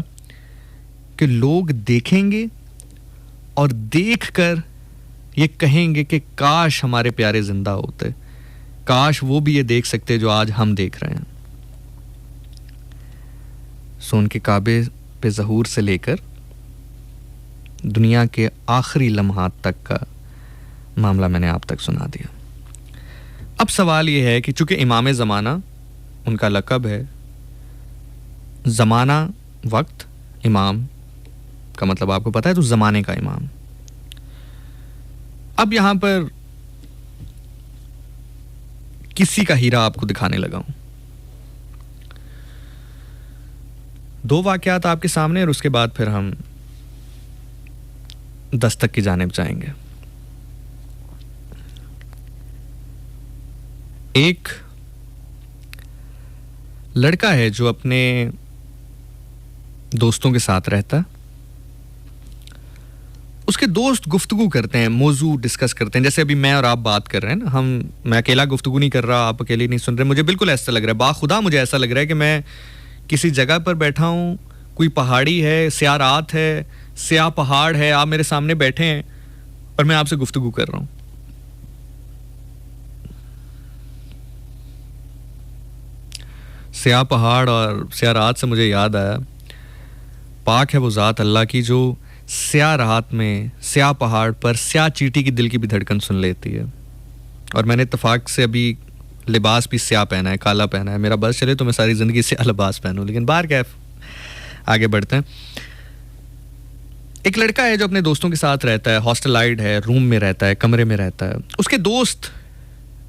कि लोग देखेंगे और देखकर ये कहेंगे कि काश हमारे प्यारे जिंदा होते, काश वो भी ये देख सकते जो आज हम देख रहे हैं। सो उनके काबे पे ज़हूर से लेकर दुनिया के आखिरी लम्हात तक का मामला मैंने आप तक सुना दिया। अब सवाल ये है कि चूंकि इमाम ज़माना उनका लक़ब है, ज़माना वक्त, इमाम का मतलब आपको पता है, तो ज़माने का इमाम। अब यहां पर किसी का हीरा आपको दिखाने लगा हूं। दो वाक़यात आपके सामने, और उसके बाद फिर हम दस्तक की जानिब जाएंगे। एक लड़का है जो अपने दोस्तों के साथ रहता है। उसके दोस्त गुफ्तगू करते हैं, मौजू डिस्कस करते हैं, जैसे अभी मैं और आप बात कर रहे हैं ना। मैं अकेला गुफ्तगू नहीं कर रहा, आप अकेले नहीं सुन रहे। मुझे बिल्कुल ऐसा लग रहा है, बाखुदा मुझे ऐसा लग रहा है कि मैं किसी जगह पर बैठा हूँ, कोई पहाड़ी है, स्याह रात है, स्याह पहाड़ है, आप मेरे सामने बैठे हैं और मैं आपसे गुफ्तगू कर रहा हूँ। स्याह पहाड़ और स्याह रात से मुझे याद आया, पाक है वो ज़ात अल्लाह की जो स्याह रात में, स्याह पहाड़ पर, स्याह चींटी की दिल की भी धड़कन सुन लेती है। और मैंने इत्तेफाक से अभी लिबास भी स्याह पहना है, काला पहना है। मेरा बस चले तो मैं सारी ज़िंदगी स्याह लिबास पहनूं, लेकिन बाहर कैफ, आगे बढ़ते हैं। एक लड़का है जो अपने दोस्तों के साथ रहता है, हॉस्टलाइड है, रूम में रहता है, कमरे में रहता है। उसके दोस्त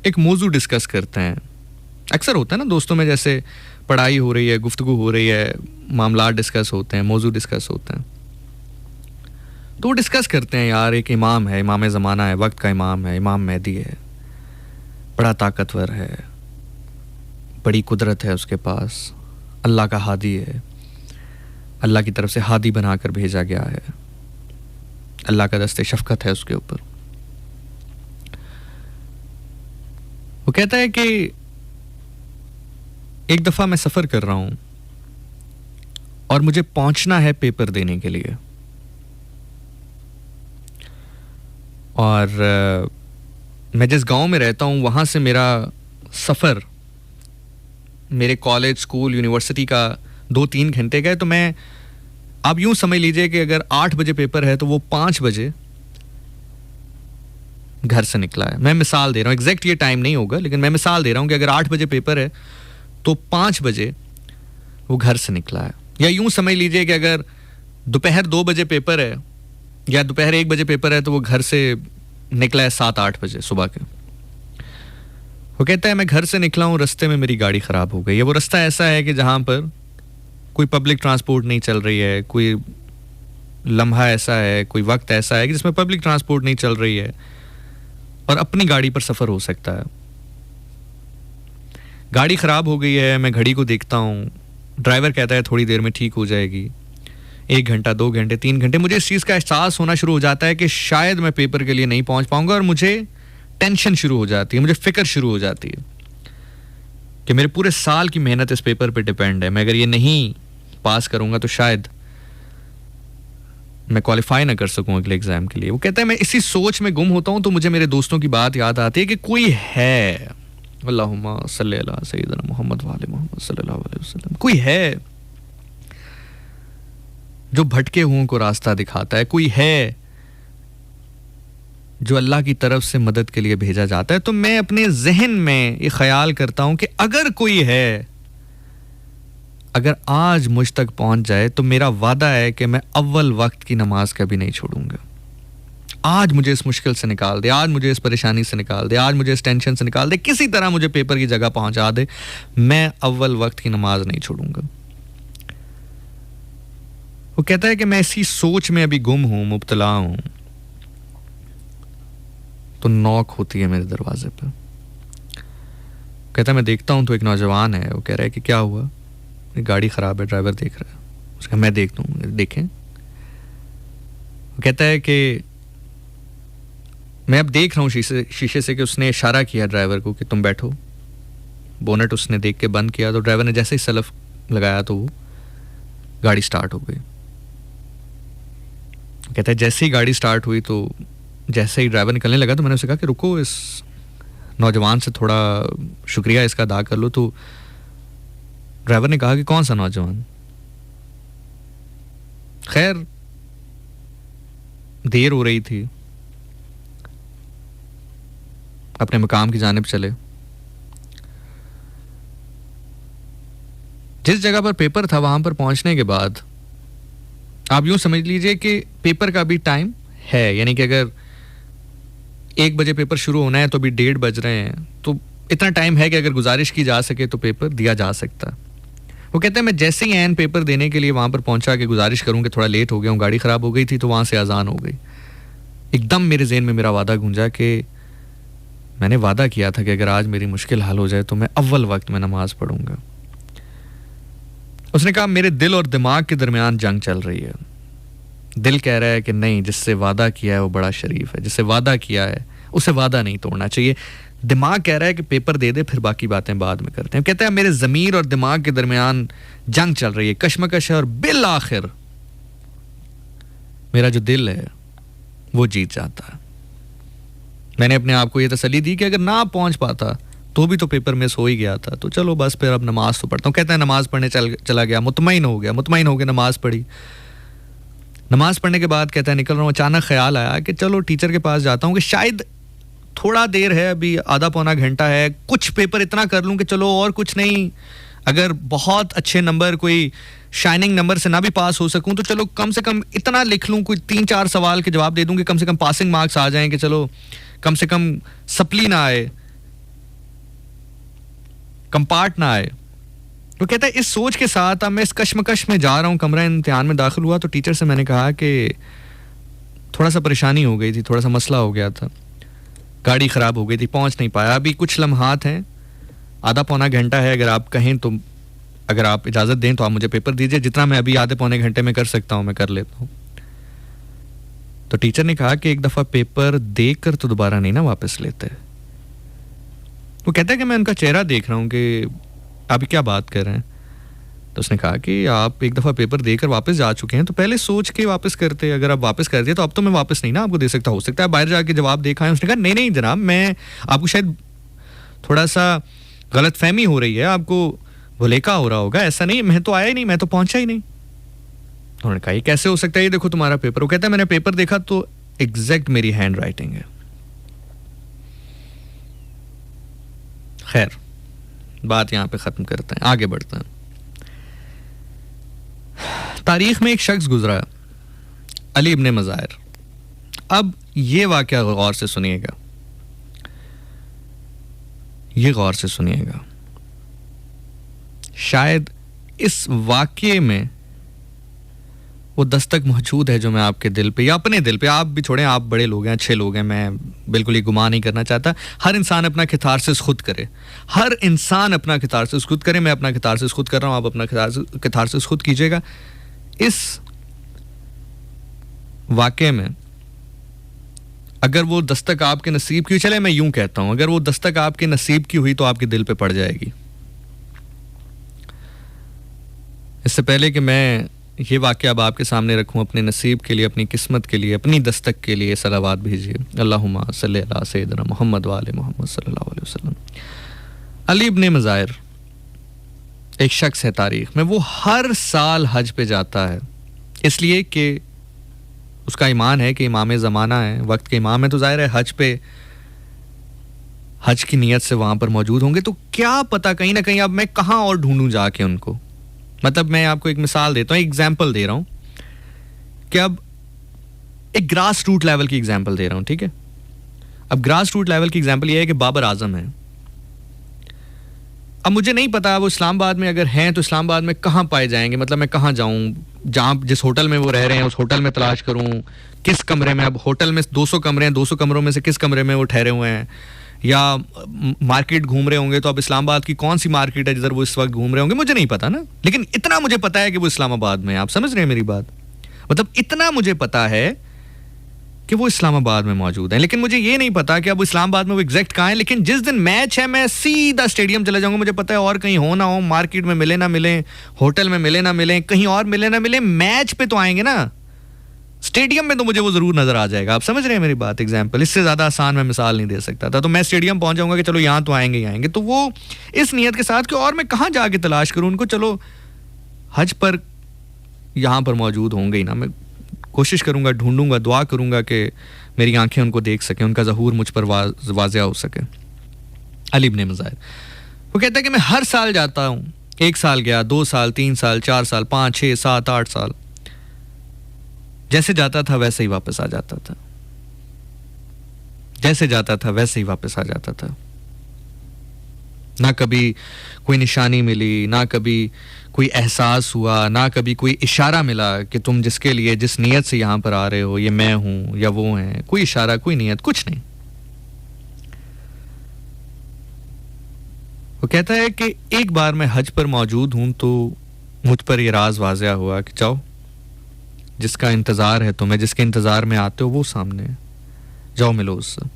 एक मौजू डिस्कस करते हैं। अक्सर होता है ना दोस्तों में, जैसे पढ़ाई हो रही है, गुफ्तगू हो रही है, मामला डिस्कस होते हैं, मौजू डिस्कस होते हैं। तो वो डिस्कस करते हैं, यार एक इमाम है, इमाम ज़माना है, वक्त का इमाम है, इमाम महदी है, बड़ा ताकतवर है, बड़ी कुदरत है उसके पास, अल्लाह का हादी है, अल्लाह की तरफ से हादी बनाकर भेजा गया है, अल्लाह का दस्ते शफ़क़त है उसके ऊपर। वो कहता है कि एक दफ़ा मैं सफ़र कर रहा हूँ और मुझे पहुँचना है पेपर देने के लिए, और मैं जिस गांव में रहता हूँ वहाँ से मेरा सफ़र मेरे कॉलेज, स्कूल, यूनिवर्सिटी का 2-3 घंटे का है। तो मैं, आप यूँ समझ लीजिए कि अगर 8 बजे पेपर है तो वो 5 बजे घर से निकला है। मैं मिसाल दे रहा हूँ, एग्जैक्ट ये टाइम नहीं होगा, लेकिन मैं मिसाल दे रहा हूँ कि अगर 8 बजे पेपर है तो 5 बजे वो घर से निकला है। या यूं समझ लीजिए कि अगर दोपहर 2 बजे पेपर है या दोपहर 1 बजे पेपर है तो वो घर से निकला है 7-8 बजे सुबह के। वो कहता है मैं घर से निकला हूँ, रास्ते में मेरी गाड़ी खराब हो गई है। वो रास्ता ऐसा है कि जहाँ पर कोई पब्लिक ट्रांसपोर्ट नहीं चल रही है, कोई लम्हा ऐसा है, कोई वक्त ऐसा है कि जिसमें पब्लिक ट्रांसपोर्ट नहीं चल रही है और अपनी गाड़ी पर सफर हो सकता है। गाड़ी खराब हो गई है, मैं घड़ी को देखता हूँ, ड्राइवर कहता है थोड़ी देर में ठीक हो जाएगी। 1 घंटा, 2 घंटे, 3 घंटे, मुझे इस चीज़ का एहसास होना शुरू हो जाता है कि शायद मैं पेपर के लिए नहीं पहुंच पाऊंगा और मुझे टेंशन शुरू हो जाती है, मुझे फिक्र शुरू हो जाती है कि मेरे पूरे साल की मेहनत इस पेपर पे डिपेंड है। मैं अगर ये नहीं पास करूंगा तो शायद मैं क्वालिफाई ना कर सकूं अगले एग्जाम के लिए। वो कहता है मैं इसी सोच में गुम होता हूं तो मुझे मेरे दोस्तों की बात याद आती है कि कोई है, अल्लाहुम्मा सल्ली अला सय्यिदना मुहम्मद व आले मुहम्मद सल्लल्लाहु अलैहि वसल्लम, कोई है जो भटके हुओं को रास्ता दिखाता है, कोई है जो अल्लाह की तरफ से मदद के लिए भेजा जाता है। तो मैं अपने जहन में ये ख्याल करता हूं कि अगर कोई है, अगर आज मुझ तक पहुंच जाए तो मेरा वादा है कि मैं अव्वल वक्त की नमाज कभी नहीं छोड़ूंगा। आज मुझे इस मुश्किल से निकाल दे, आज मुझे इस परेशानी से निकाल दे, आज मुझे इस टेंशन से निकाल दे, किसी तरह मुझे पेपर की जगह पहुंचा दे, मैं अव्वल वक्त की नमाज नहीं छोड़ूंगा। वो कहता है कि मैं इसी सोच में अभी गुम हूं, मुब्तला हूं, तो नॉक होती है मेरे दरवाजे पर। कहता है मैं देखता हूं तो एक नौजवान है। वो कह रहा है कि क्या हुआ? गाड़ी खराब है, ड्राइवर देख रहा है। उसका मैं देख दूं, देखें। वो कहता है कि मैं अब देख रहा हूं शीशे से कि उसने इशारा किया ड्राइवर को कि तुम बैठो। बोनेट उसने देख के बंद किया तो ड्राइवर ने जैसे ही सलफ लगाया तो वो गाड़ी स्टार्ट हो गई। कहता है जैसे ही गाड़ी स्टार्ट हुई तो जैसे ही ड्राइवर निकलने लगा तो मैंने उसे कहा कि रुको, इस नौजवान से थोड़ा शुक्रिया इसका अदा कर लो। तो ड्राइवर ने कहा कि कौन सा नौजवान? खैर देर हो रही थी, अपने मकाम की जानिब चले। जिस जगह पर पेपर था वहां पर पहुंचने के बाद आप यूं समझ लीजिए कि पेपर का भी टाइम है, यानी कि अगर 1 बजे पेपर शुरू होना है तो अभी 1:30 बज रहे हैं, तो इतना टाइम है कि अगर गुजारिश की जा सके तो पेपर दिया जा सकता है। वो कहते हैं मैं जैसे ही एन पेपर देने के लिए वहां पर पहुंचा कि गुजारिश करूं कि थोड़ा लेट हो गया हूं, गाड़ी खराब हो गई थी, तो वहां से अजान हो गई। एकदम मेरे ज़हन में मेरा वादा गूंजा कि मैंने वादा किया था कि अगर आज मेरी मुश्किल हल हो जाए तो मैं अव्वल वक्त में नमाज पढ़ूंगा। उसने कहा मेरे दिल और दिमाग के दरमियान जंग चल रही है। दिल कह रहा है कि नहीं, जिससे वादा किया है वो बड़ा शरीफ है, जिससे वादा किया है उसे वादा नहीं तोड़ना चाहिए। दिमाग कह रहा है कि पेपर दे दे, फिर बाकी बातें बाद में करते हैं। कहता है मेरे ज़मीर और दिमाग के दरमियान जंग चल रही है, कशमकश है, और बिल आखिर मेरा जो दिल है वो जीत जाता है। मैंने अपने आप को ये तसल्ली दी कि अगर ना पहुंच पाता तो भी तो पेपर मिस हो ही गया था, तो चलो बस फिर अब नमाज तो पढ़ता हूँ। कहता है नमाज पढ़ने चला गया, मुतमईन हो गया, नमाज पढ़ी। नमाज पढ़ने के बाद कहता है निकल रहा हूँ, अचानक ख्याल आया कि चलो टीचर के पास जाता हूँ कि शायद थोड़ा देर है, अभी आधा पौना घंटा है, कुछ पेपर इतना कर लूँ कि चलो और कुछ नहीं, अगर बहुत अच्छे नंबर, कोई शाइनिंग नंबर से ना भी पास हो सकूं तो चलो कम से कम इतना लिख लूं, कोई 3-4 सवाल के जवाब दे दूं कि कम से कम पासिंग मार्क्स आ जाएं, कि चलो कम से कम सप्ली ना आए, कंपार्ट ना आए। तो कहता है इस सोच के साथ अब मैं इस कश्मकश में जा रहा हूँ। कमरा इम्तिहान में दाखिल हुआ तो टीचर से मैंने कहा कि थोड़ा सा परेशानी हो गई थी, थोड़ा सा मसला हो गया था, गाड़ी खराब हो गई थी, पहुंच नहीं पाया। अभी कुछ लम्हात हैं, आधा पौना घंटा है, अगर आप कहें तो, अगर आप इजाज़त दें तो आप मुझे पेपर दीजिए, जितना मैं अभी आधे पौने घंटे में कर सकता हूँ मैं कर लेता हूँ। तो टीचर ने कहा कि एक दफ़ा पेपर देख कर तो दोबारा नहीं ना वापस लेते। वो कहता है कि मैं उनका चेहरा देख रहा हूँ कि आप क्या बात कर रहे हैं। तो उसने कहा कि आप एक दफ़ा पेपर देकर वापस जा चुके हैं तो पहले सोच के वापस करते, अगर आप वापस करते तो अब तो मैं वापस नहीं ना आपको दे सकता, हो सकता है बाहर जाके जवाब देखा है। उसने कहा नहीं जनाब, मैं आपको शायद थोड़ा सा गलत फहमी हो रही है, आपको भुलेखा हो रहा होगा, ऐसा नहीं, मैं तो आया ही नहीं, मैं तो पहुंचा ही नहीं। उन्होंने कहा ये कैसे हो सकता है, ये देखो तुम्हारा पेपर। वो कहता है मैंने पेपर देखा तो एग्जैक्ट मेरी हैंड राइटिंग है। खैर, बात यहाँ पे ख़त्म करते हैं, आगे बढ़ते हैं। तारीख में एक शख्स गुजरा, अली इब्ने मज़ाहिर। अब ये वाक़या गौर से सुनिएगा, ये गौर से सुनिएगा। शायद इस वाक़ये में वो दस्तक मौजूद है जो मैं आपके दिल पे या अपने दिल पे, आप भी छोड़ें, आप बड़े लोग हैं, अच्छे लोग हैं, मैं बिल्कुल ही गुमान नहीं करना चाहता। हर इंसान अपना कितारसिस खुद करे, हर इंसान अपना कितारसिस खुद करे। मैं अपना कितारसिस खुद कर रहा हूँ, आप अपना कितारसिस खुद कीजिएगा। इस वाक़ये में अगर वो दस्तक आपके नसीब की, चले मैं यूं कहता हूं, अगर वो दस्तक आपके नसीब की हुई तो आपके दिल पे पड़ जाएगी। इससे पहले कि मैं ये वाक़या अब आपके सामने रखूं, अपने नसीब के लिए, अपनी किस्मत के लिए, अपनी दस्तक के लिए सलावत भेजिए। अल्लाहुम्मा सल्ली अला सय्यिदना मुहम्मद व आले मुहम्मद सल्लल्लाहु अलैहि वसल्लम। अली इब्ने मज़ाहिर एक शख्स है तारीख में, वो हर साल हज पे जाता है, इसलिए कि उसका ईमान है कि इमाम ज़माना है, वक्त के इमाम है, तो ज़ाहिर है हज पे, हज की नीयत से वहाँ पर मौजूद होंगे। तो क्या पता, कहीं ना कहीं अब मैं कहाँ और ढूंढूं जाके उनको। मतलब मैं आपको एक मिसाल देता हूँ, एग्जाम्पल दे रहा हूँ कि अब एक ग्रास रूट लेवल की एग्जाम्पल दे रहा हूँ, ठीक है। अब ग्रास रूट लेवल की एग्जाम्पल ये है कि बाबर आजम है। अब मुझे नहीं पता वो इस्लामाबाद में अगर हैं तो इस्लामाबाद में कहाँ पाए जाएंगे, मतलब मैं कहाँ जाऊँ, जहाँ जिस होटल में वो रह रहे हैं उस होटल में तलाश करूँ, किस कमरे में। अब होटल में 200 कमरे हैं, 200 कमरों में से किस कमरे में वो ठहरे हुए हैं, या मार्केट घूम रहे होंगे, तो अब इस्लामाबाद की कौन सी मार्केट है जिधर वो इस वक्त घूम रहे होंगे, मुझे नहीं पता ना। लेकिन इतना मुझे पता है कि वो इस्लामाबाद में है। आप समझ रहे हैं मेरी बात? मतलब इतना मुझे पता है कि वो इस्लामाबाद में मौजूद है, लेकिन मुझे ये नहीं पता कि अब इस्लामाबाद में वो एग्जैक्ट कहाँ है। लेकिन जिस दिन मैच है मैं सीधा स्टेडियम चला जाऊंगा, मुझे पता है और कहीं हो ना हो, मार्केट में मिले ना मिले, होटल में मिले ना मिले, कहीं और मिले ना मिले, मैच पे तो आएंगे ना, स्टेडियम में तो मुझे वो जरूर नजर आ जाएगा। आप समझ रहे हैं मेरी बात? एग्जाम्पल इससे ज्यादा आसान मैं मिसाल नहीं दे सकता था। तो मैं स्टेडियम पहुंच जाऊंगा कि चलो यहाँ तो आएंगे ही आएंगे, तो वो इस नियत के साथ कि और मैं कहाँ जाके तलाश करूँ उनको, चलो हज पर यहाँ पर मौजूद होंगे ही ना, मैं कोशिश करूंगा, ढूंढूंगा, दुआ करूंगा कि मेरी आंखें उनको देख सकें, उनका ज़हूर मुझ पर वाज़िया हो सके। अली इब्ने मज़ाहिर वो कहता है कि मैं हर साल जाता हूँ, 1 साल गया, 2 साल, 3 साल, 4 साल, 5, 6, 7, 8 साल, जैसे जाता था वैसे ही वापस आ जाता था, जैसे जाता था वैसे ही वापस आ जाता था। ना कभी कोई निशानी मिली, ना कभी कोई एहसास हुआ, ना कभी कोई इशारा मिला कि तुम जिसके लिए, जिस नीयत से यहाँ पर आ रहे हो, ये मैं हूं या वो हैं। कोई इशारा, कोई नीयत, कुछ नहीं। वो कहता है कि एक बार मैं हज पर मौजूद हूं तो मुझ पर ये राज वाज़िया हुआ कि जाओ, जिसका इंतजार है तुम्हें, जिसके इंतजार में आते हो वो सामने है, जाओ मिलो उससे।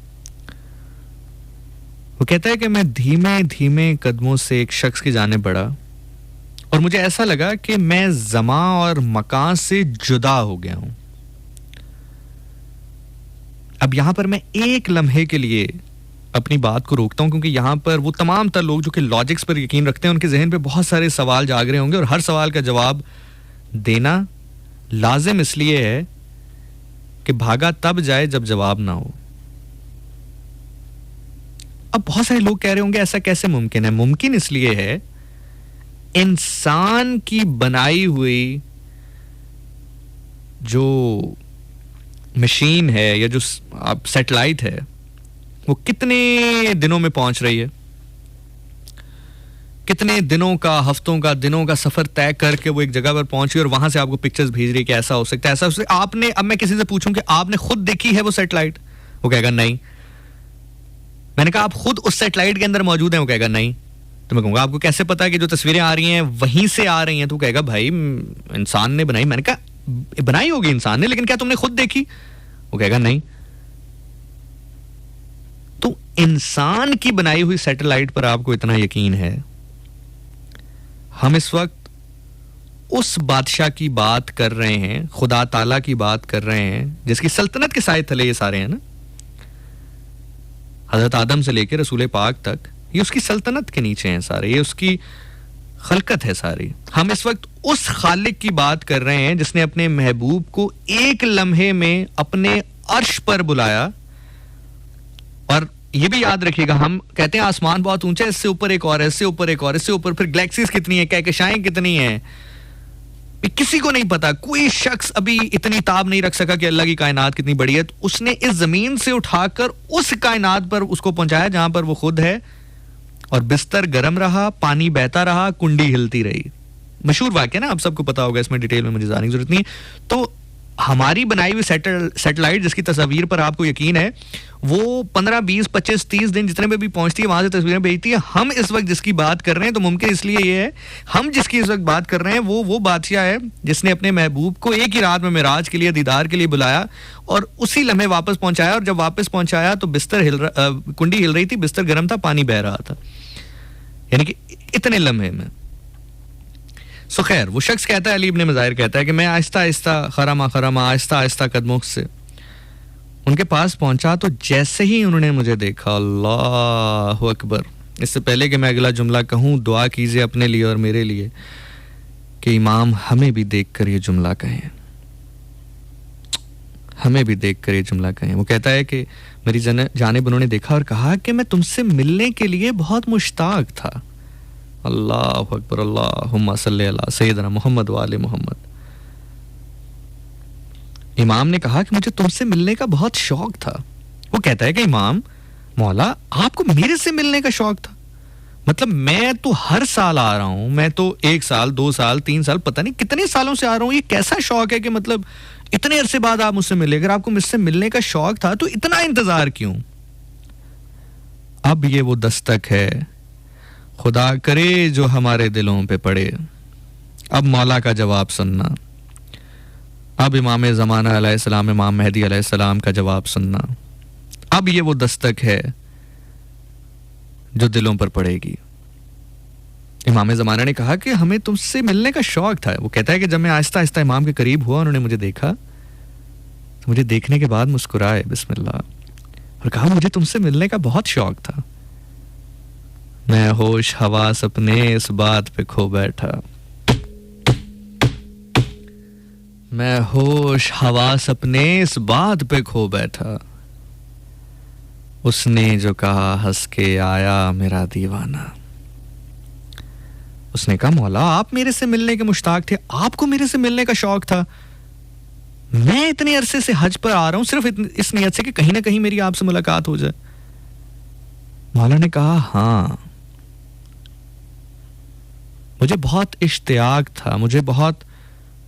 वो कहता है कि मैं धीमे धीमे कदमों से एक शख्स की जाने बढ़ा और मुझे ऐसा लगा कि मैं ज़मा और मकान से जुदा हो गया हूं। अब यहां पर मैं एक लम्हे के लिए अपनी बात को रोकता हूं, क्योंकि यहां पर वो तमाम तर लोग जो कि लॉजिक्स पर यकीन रखते हैं, उनके जहन पे बहुत सारे सवाल जाग रहे होंगे और हर सवाल का जवाब देना लाजिम इसलिए है कि भागा तब जाए जब जवाब ना हो। अब बहुत सारे लोग कह रहे होंगे ऐसा कैसे मुमकिन है? मुमकिन इसलिए है, इंसान की बनाई हुई जो मशीन है या जो सैटेलाइट है, वो कितने दिनों में पहुंच रही है, कितने दिनों का, हफ्तों का, दिनों का सफर तय करके वो एक जगह पर पहुंची और वहां से आपको पिक्चर्स भेज रही है कि ऐसा हो सकता है, ऐसा हो सकता है। आपने, अब मैं किसी से पूछूं कि आपने खुद देखी है वो सैटेलाइट, वो कहेगा नहीं। मैंने कहा आप खुद उस सैटेलाइट के अंदर मौजूद हैं, वो कहेगा नहीं। तो मैं कहूंगा आपको कैसे पता है कि जो तस्वीरें आ रही हैं वहीं से आ रही हैं? तो कहेगा भाई इंसान ने बनाई। मैंने कहा बनाई होगी इंसान ने, लेकिन क्या तुमने खुद देखी? वो कहेगा नहीं। तो इंसान की बनाई हुई सैटेलाइट पर आपको इतना यकीन है। हम इस वक्त उस बादशाह की बात कर रहे हैं, खुदा ताला की बात कर रहे हैं, जिसकी सल्तनत के साए तले ये सारे हैं ना, हजरत आदम से लेकर रसूल पाक तक, ये उसकी सल्तनत के नीचे हैं सारे, ये उसकी खलकत है सारी। हम इस वक्त उस खालिक की बात कर रहे हैं जिसने अपने महबूब को एक लम्हे में अपने अर्श पर बुलाया और ये भी याद रखिएगा, हम कहते हैं आसमान बहुत ऊंचा है, इससे ऊपर एक और है, इससे ऊपर एक और, इससे ऊपर फिर गैलेक्सीज कितनी है, कहकशाएं कितनी है, ये किसी को नहीं पता। कोई शख्स अभी इतनी ताब नहीं रख सका कि अल्लाह की कायनात कितनी बड़ी है। तो उसने इस जमीन से उठाकर उस कायनात पर उसको पहुंचाया जहां पर वो खुद है, और बिस्तर गर्म रहा, पानी बहता रहा, कुंडी हिलती रही। मशहूर वाक्य ना, आप सबको पता होगा, इसमें डिटेल में मुझे जाने की जरूरत नहीं। तो हमारी बनाई हुई सैटेलाइट जिसकी तस्वीर पर आपको यकीन है, वो 15, 20, 25, 30 दिन जितने में भी पहुंचती है वहां से तस्वीरें भेजती है। हम इस वक्त जिसकी बात कर रहे हैं, तो मुमकिन इसलिए ये है, हम जिसकी इस वक्त बात कर रहे हैं वो बादशाह है जिसने अपने महबूब को एक ही रात में मिराज के लिए, दीदार के लिए बुलाया और उसी लम्हे वापस पहुंचाया। और जब वापस पहुंचाया तो कुंडी हिल रही थी, बिस्तर गर्म था, पानी बह रहा था, यानी कि इतने लम्हे में। सो खैर, वो शख्स कहता है, अली इब्ने मज़ाहिर कहता है कि मैं आहिस्ता आहिस्ता खरमा आहिस्ता आहिस्ता कदमों से उनके पास पहुंचा। तो जैसे ही उन्होंने मुझे देखा, अल्लाह अकबर, इससे पहले कि मैं अगला जुमला कहूँ, दुआ कीजिए अपने लिए और मेरे लिए कि इमाम हमें भी देख कर ये जुमला कहें, हमें भी देख कर ये जुमला कहें। वो कहता है कि मेरी जानिब उन्होंने देखा और कहा कि मैं तुमसे मिलने के लिए बहुत मुश्ताक था। अल्लाह अकबर, अल्लाहुम्मा सल्ली अला सय्यदना मोहम्मद वाले मोहम्मद। इमाम ने कहा कि मुझे तुमसे मिलने का बहुत शौक था। वो कहता है कि इमाम, मौला आपको मेरे से मिलने का शौक था? मतलब मैं तो हर साल आ रहा हूं, मैं तो 1 साल 2 साल 3 साल पता नहीं कितने सालों से आ रहा हूं, ये कैसा शौक है कि मतलब इतने अरसे बाद आप मुझसे मिले? अगर आपको मुझसे मिलने का शौक था तो इतना इंतजार क्यों? अब ये वो दस्तक है, खुदा करे जो हमारे दिलों पे पड़े। अब मौला का जवाब सुनना, अब इमाम ज़माना अलैहिस्सलाम, इमाम मेहदी अलैहिस्सलाम का जवाब सुनना। अब ये वो दस्तक है जो दिलों पर पड़ेगी। इमाम ज़माना ने कहा कि हमें तुमसे मिलने का शौक था। वो कहता है कि जब मैं आहिस्ता आहिस्ता इमाम के करीब हुआ, उन्होंने मुझे देखा, तो मुझे देखने के बाद मुस्कुराए बिस्मिल्लाह और कहा, मुझे तुमसे मिलने का बहुत शौक था। मैं होश हवास अपने इस बात पे खो बैठा, मैं होश हवास अपने इस बात पे खो बैठा। उसने जो कहा हंस के आया मेरा दीवाना। उसने कहा, मौला आप मेरे से मिलने के मुश्ताक थे, आपको मेरे से मिलने का शौक था। मैं इतने अरसे से हज पर आ रहा हूं सिर्फ इस नियत से कि कहीं ना कहीं मेरी आपसे मुलाकात हो जाए। मौला ने कहा, हाँ मुझे बहुत इश्तियाक था, मुझे बहुत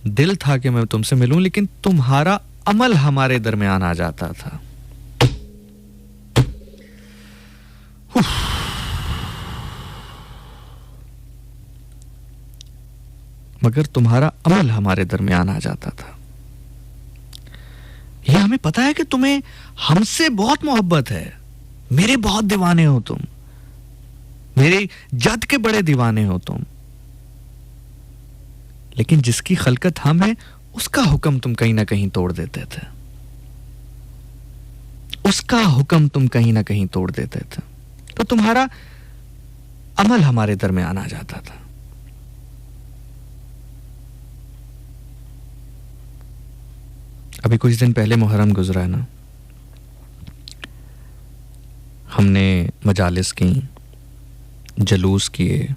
दिल था कि मैं तुमसे मिलूं, लेकिन तुम्हारा अमल हमारे दरमियान आ जाता था। मगर तुम्हारा अमल हमारे दरमियान आ जाता था। यह हमें पता है कि तुम्हें हमसे बहुत मोहब्बत है, मेरे बहुत दीवाने हो तुम, मेरे जद के बड़े दीवाने हो तुम, लेकिन जिसकी खलकत हम है उसका हुक्म तुम कहीं ना कहीं तोड़ देते थे, उसका हुक्म तुम कहीं ना कहीं तोड़ देते थे। तो तुम्हारा अमल हमारे दरमियान आ जाता था। अभी कुछ दिन पहले मुहर्रम गुजरा है ना, हमने मजालिस की, जलूस किए।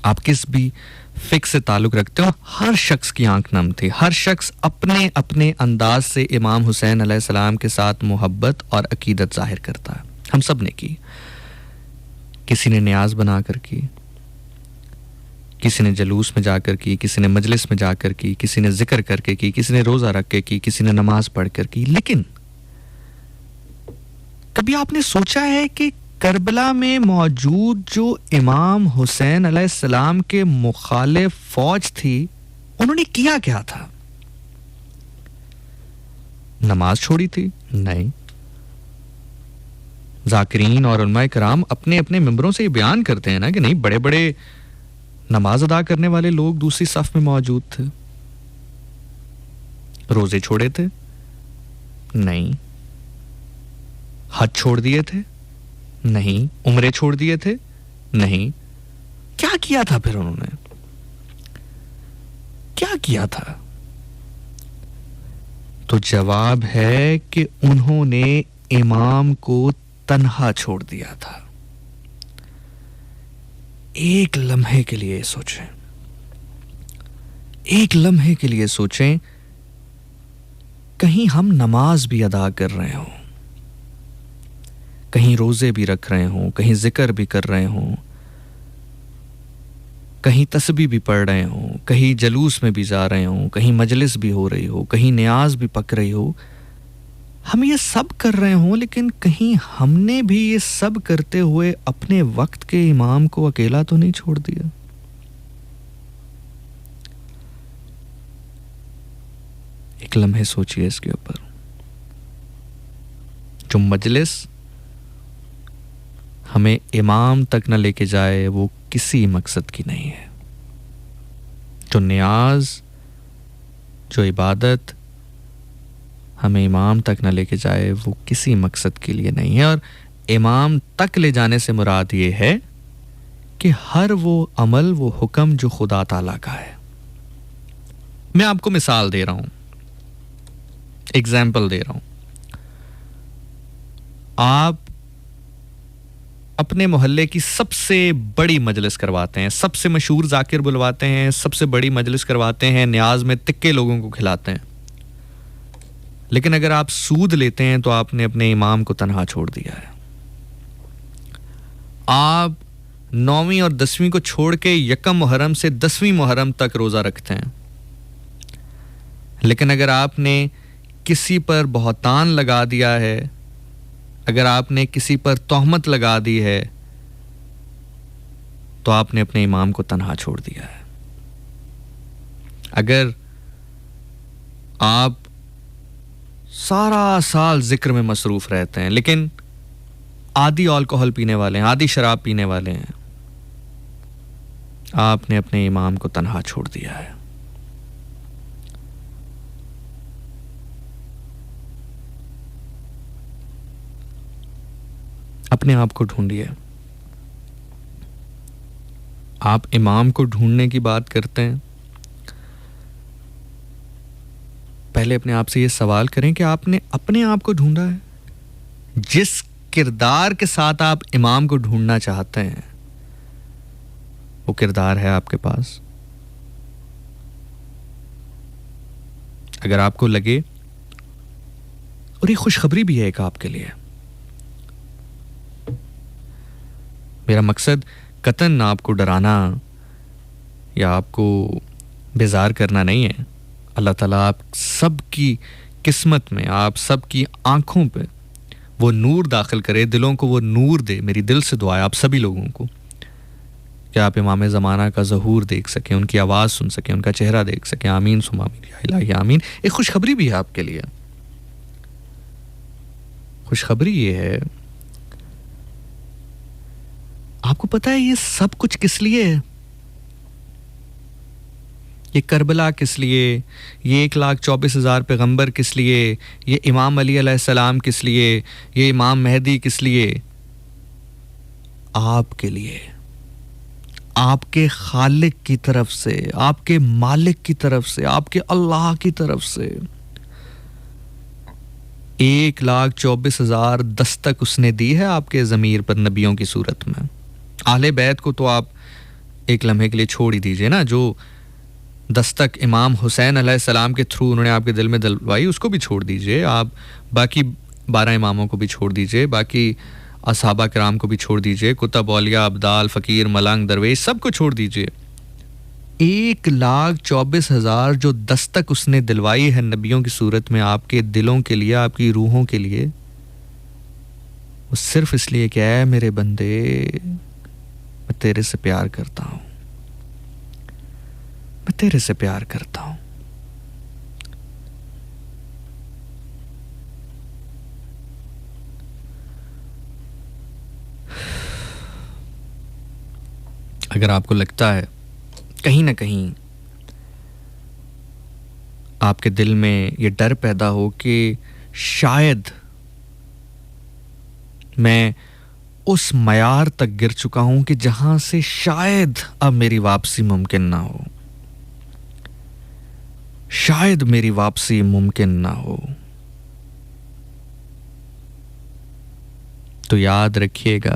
आप किस भी फिक्स से ताल्लुक रखते हो, हर शख्स की आंख नम थी। हर शख्स अपने अपने अंदाज से इमाम हुसैन अलैहिस्सलाम के साथ मोहब्बत और अकीदत जाहिर करता है। हम सब ने की, किसी ने न्याज बनाकर की, किसी ने जलूस में जाकर की, किसी ने मजलिस में जाकर की, किसी ने जिक्र करके की, किसी ने रोजा रख के की, किसी ने नमाज पढ़कर की। लेकिन कभी आपने सोचा है कि करबला में मौजूद जो इमाम हुसैन अलैहिस्सलाम के मुखालिफ फौज थी, उन्होंने किया क्या था? नमाज छोड़ी थी? नहीं। जाकिरीन और उलमाए कराम अपने अपने मेंबरों से ये बयान करते हैं ना कि नहीं, बड़े बड़े नमाज अदा करने वाले लोग दूसरी सफ में मौजूद थे। रोजे छोड़े थे? नहीं। हज छोड़ दिए थे? नहीं। उम्रे छोड़ दिए थे? नहीं। क्या किया था फिर उन्होंने? क्या किया था? तो जवाब है कि उन्होंने इमाम को तन्हा छोड़ दिया था। एक लम्हे के लिए सोचें, एक लम्हे के लिए सोचें, कहीं हम नमाज भी अदा कर रहे हों, कहीं रोजे भी रख रहे हों, कहीं जिक्र भी कर रहे हों, कहीं तस्बीह भी पढ़ रहे हों, कहीं जलूस में भी जा रहे हों, कहीं मजलिस भी हो रही हो, कहीं नियाज भी पक रही हो, हम ये सब कर रहे हों, लेकिन कहीं हमने भी ये सब करते हुए अपने वक्त के इमाम को अकेला तो नहीं छोड़ दिया। एक लम्हे सोचिए इसके ऊपर। जो मजलिस हमें इमाम तक न लेके जाए वो किसी मकसद की नहीं है। जो नियाज, जो इबादत हमें इमाम तक न लेके जाए वो किसी मकसद के लिए नहीं है। और इमाम तक ले जाने से मुराद ये है कि हर वो अमल, वो हुक्म जो खुदा ताला का है। मैं आपको मिसाल दे रहा हूं, एग्जाम्पल दे रहा हूं। आप अपने मोहल्ले की सबसे बड़ी मजलिस करवाते हैं, सबसे मशहूर जाकिर बुलवाते हैं, सबसे बड़ी मजलिस करवाते हैं, न्याज में तिक्के लोगों को खिलाते हैं, लेकिन अगर आप सूद लेते हैं तो आपने अपने इमाम को तन्हा छोड़ दिया है। आप 9वीं और 10वीं को छोड़ के यकम मुहर्रम से 10वीं मुहर्रम तक रोजा रखते हैं, लेकिन अगर आपने किसी पर बहतान लगा दिया है, अगर आपने किसी पर तोहमत लगा दी है, तो आपने अपने इमाम को तन्हा छोड़ दिया है। अगर आप सारा साल जिक्र में मसरूफ रहते हैं, लेकिन आधी अल्कोहल पीने वाले हैं, आधी शराब पीने वाले हैं, आपने अपने इमाम को तन्हा छोड़ दिया है। अपने आप को ढूंढिए। आप इमाम को ढूंढने की बात करते हैं, पहले अपने आप से ये सवाल करें कि आपने अपने आप को ढूंढा है? जिस किरदार के साथ आप इमाम को ढूंढना चाहते हैं वो किरदार है आपके पास? अगर आपको लगे, और ये खुशखबरी भी है एक आपके लिए, मेरा मकसद कतन आपको डराना या आपको बेजार करना नहीं है। अल्लाह ताला आप सबकी किस्मत में, आप सबकी आंखों पे वो नूर दाखिल करे, दिलों को वो नूर दे। मेरी दिल से दुआ है आप सभी लोगों को कि आप इमाम ज़माना का ज़हूर देख सकें, उनकी आवाज़ सुन सकें, उनका चेहरा देख सकें। आमीन सुमा आमीन या इलाही आमीन। एक खुशखबरी भी है आपके लिए। खुशखबरी ये है, आपको पता है ये सब कुछ किस लिए है? ये करबला किस लिए? ये 1,24,000 पैगंबर किस लिए? ये इमाम अली अलैहिस्सलाम किस लिए? ये इमाम मेहदी किस लिए? आपके लिए, आपके खालिक की तरफ से, आपके मालिक की तरफ से, आपके अल्लाह की तरफ से 1,24,000 दस्तक उसने दी है आपके ज़मीर पर नबियों की सूरत में। आले बैत को तो आप एक लम्हे के लिए छोड़ ही दीजिए ना। जो दस्तक इमाम हुसैन अलैहिस्सलाम के थ्रू उन्होंने आपके दिल में दिलवाई उसको भी छोड़ दीजिए। आप बाकी 12 इमामों को भी छोड़ दीजिए, बाकी असहाबा किराम को भी छोड़ दीजिए, कुतब औलिया अब्दाल फ़कीर मलंग दरवेश सबको छोड़ दीजिए। 1,24,000 जो दस्तक उसने दिलवाई है नबियों की सूरत में आपके दिलों के लिए, आपकी रूहों के लिए, वो सिर्फ इसलिए क्या है, मेरे बंदे मैं तेरे से प्यार करता हूं, मैं तेरे से प्यार करता हूं। अगर आपको लगता है कहीं ना कहीं आपके दिल में ये डर पैदा हो कि शायद मैं उस मयार तक गिर चुका हूं कि जहां से शायद अब मेरी वापसी मुमकिन ना हो, शायद मेरी वापसी मुमकिन ना हो, तो याद रखिएगा,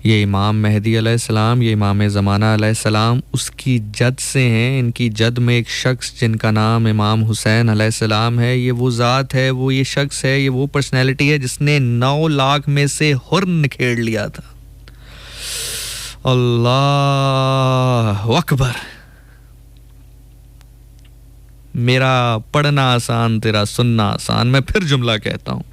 ये इमाम मेहदी अलैहिस्सलाम, ये इमाम ज़माना अलैहिस्सलाम उसकी जद से हैं। इनकी जद में एक शख्स जिनका नाम इमाम हुसैन अलैहिस्सलाम है, ये वो ज़ात है, वो ये शख्स है, ये वो पर्सनैलिटी है जिसने 9 लाख में से हुर निखेड़ लिया था। अल्लाह अकबर। मेरा पढ़ना आसान, तेरा सुनना आसान। मैं फिर जुमला कहता हूँ,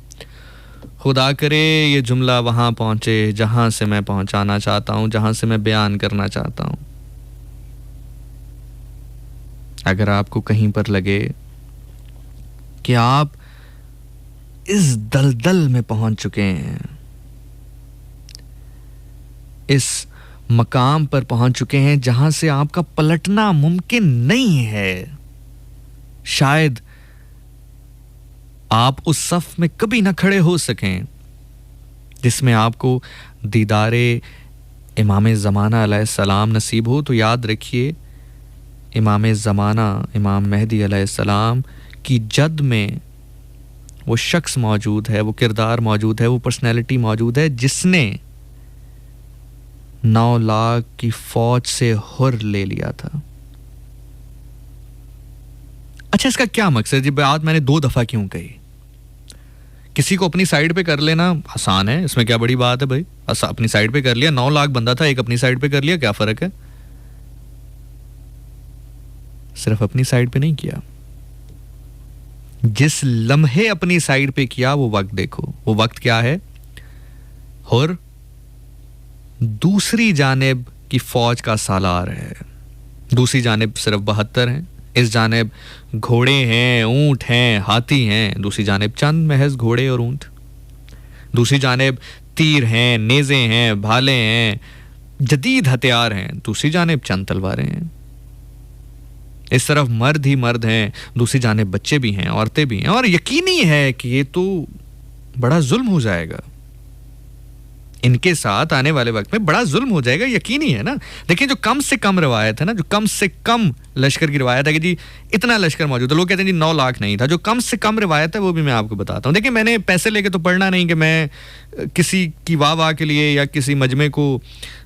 खुदा करे ये जुमला वहाँ पहुँचे जहाँ से मैं पहुँचाना चाहता हूँ, जहाँ से मैं बयान करना चाहता हूँ। अगर आपको कहीं पर लगे कि आप इस दलदल में पहुँच चुके हैं, इस मकाम पर पहुँच चुके हैं जहाँ से आपका पलटना मुमकिन नहीं है, शायद आप उस सफ में कभी ना खड़े हो सकें जिसमें आपको दीदारे इमाम ज़माना अलैहिस्सलाम नसीब हो, तो याद रखिए इमाम ज़माना इमाम मेहदी अलैहिस्सलाम की जद में वो शख्स मौजूद है, वो किरदार मौजूद है, वो पर्सनैलिटी मौजूद है जिसने 9 लाख की फौज से हुर ले लिया था। अच्छा, इसका क्या मकसद? ये बात मैंने 2 दफा क्यों कही? किसी को अपनी साइड पे कर लेना आसान है, इसमें क्या बड़ी बात है भाई? अपनी साइड पे कर लिया, 9 लाख बंदा था, एक अपनी साइड पे कर लिया, क्या फर्क है? सिर्फ अपनी साइड पे नहीं किया, जिस लम्हे अपनी साइड पे किया वो वक्त देखो। वो वक्त क्या है? हुर दूसरी जानिब की फौज का सालार है। दूसरी जानिब सिर्फ 72 हैं, इस जानिब घोड़े हैं, ऊंट हैं, हाथी हैं, दूसरी जानिब चंद महज घोड़े और ऊंट। दूसरी जानिब तीर हैं, नेज़े हैं, भाले हैं, जदीद हथियार हैं, दूसरी जानिब चंद तलवारें हैं। इस तरफ मर्द ही मर्द हैं, दूसरी जानिब बच्चे भी हैं, औरतें भी हैं। और यकीनी है कि ये तो बड़ा जुल्म हो जाएगा, इनके साथ आने वाले वक्त में बड़ा जुल्म हो जाएगा, यकीनी है ना। देखिए, जो कम से कम रिवायत है ना, जो कम से कम लश्कर की रिवायत है कि जी इतना लश्कर मौजूद है, लोग कहते हैं जी 9 लाख नहीं था, जो कम से कम रिवायत है वो भी मैं आपको बताता हूँ। देखिए, मैंने पैसे लेके तो पढ़ना नहीं कि मैं किसी की वाह के लिए या किसी मजमे को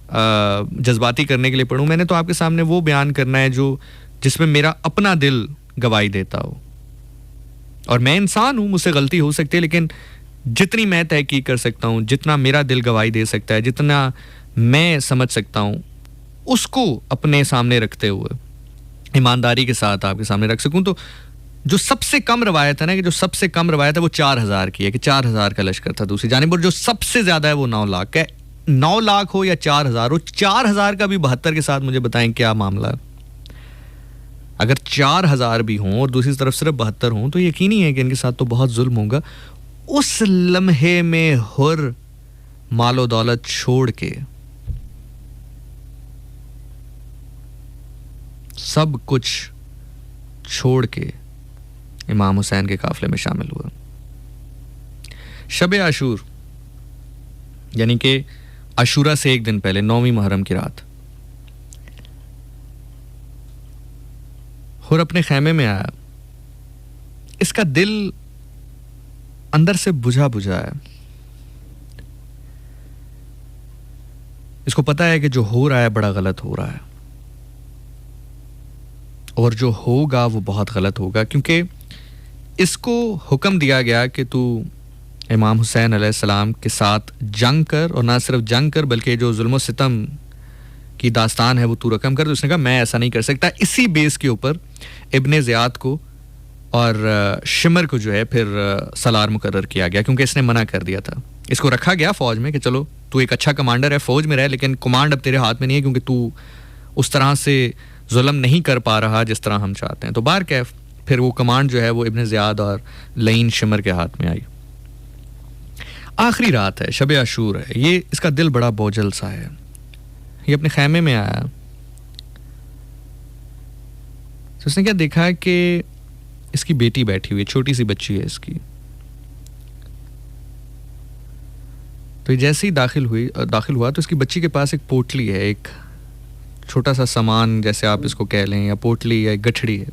जज्बाती करने के लिए पढ़ूँ। मैंने तो आपके सामने वो बयान करना है जो जिसमें मेरा अपना दिल गवाही देता हो। और मैं इंसान हूँ, मुझसे गलती हो सकती है, लेकिन जितनी मैं तहकीक कर सकता हूँ, जितना मेरा दिल गवाही दे सकता है, जितना मैं समझ सकता हूँ, उसको अपने सामने रखते हुए ईमानदारी के साथ आपके सामने रख सकूँ। तो जो सबसे कम रवायत है ना, कि जो सबसे कम रवायत है वो 4000 की है, कि 4000 का लश्कर था दूसरी जानिब, और जो सबसे ज्यादा है वो 9 लाख का है। 9 लाख हो या 4000 हो, 4000 का भी 72 के साथ मुझे बताएं क्या मामला है। अगर 4000 भी हों और दूसरी तरफ सिर्फ 72 हों, तो यकीनी है कि इनके साथ तो बहुत जुल्म होगा। उस लम्हे में हुर मालो दौलत छोड़ के, सब कुछ छोड़ के इमाम हुसैन के काफिले में शामिल हुआ। शब आशूर यानी कि आशूरा से एक दिन पहले 9वीं मुहर्रम की रात हुर अपने खैमे में आया। इसका दिल अंदर से बुझा बुझा है। इसको पता है कि जो हो रहा है बड़ा गलत हो रहा है, और जो होगा वो बहुत गलत होगा, क्योंकि इसको हुक्म दिया गया कि तू इमाम हुसैन अलैहिस्सलाम के साथ जंग कर, और ना सिर्फ जंग कर बल्कि जो जुल्म सितम की दास्तान है वो तू रकम कर। तो उसने कहा मैं ऐसा नहीं कर सकता। इसी बेस के ऊपर इब्ने ज़ियाद को और शिमर को जो है फिर सलार मुकर्रर किया गया, क्योंकि इसने मना कर दिया था। इसको रखा गया फौज में कि चलो तू एक अच्छा कमांडर है, फौज में रह, लेकिन कमांड अब तेरे हाथ में नहीं है, क्योंकि तू उस तरह से जुल्म नहीं कर पा रहा जिस तरह हम चाहते हैं। तो बार कैफ फिर वो कमांड जो है वो इब्ने ज़ियाद और लईन शिमर के हाथ में आई। आखिरी रात है, शब आशूर है, ये इसका दिल बड़ा बोझल सा है। ये अपने खैमे में आया तो उसने क्या देखा है कि इसकी बेटी बैठी हुई है, छोटी सी बच्ची है इसकी। तो जैसे ही दाखिल हुआ तो इसकी बच्ची के पास एक पोटली है, एक छोटा सा सामान जैसे आप इसको कह लें, या पोटली या गठड़ी है।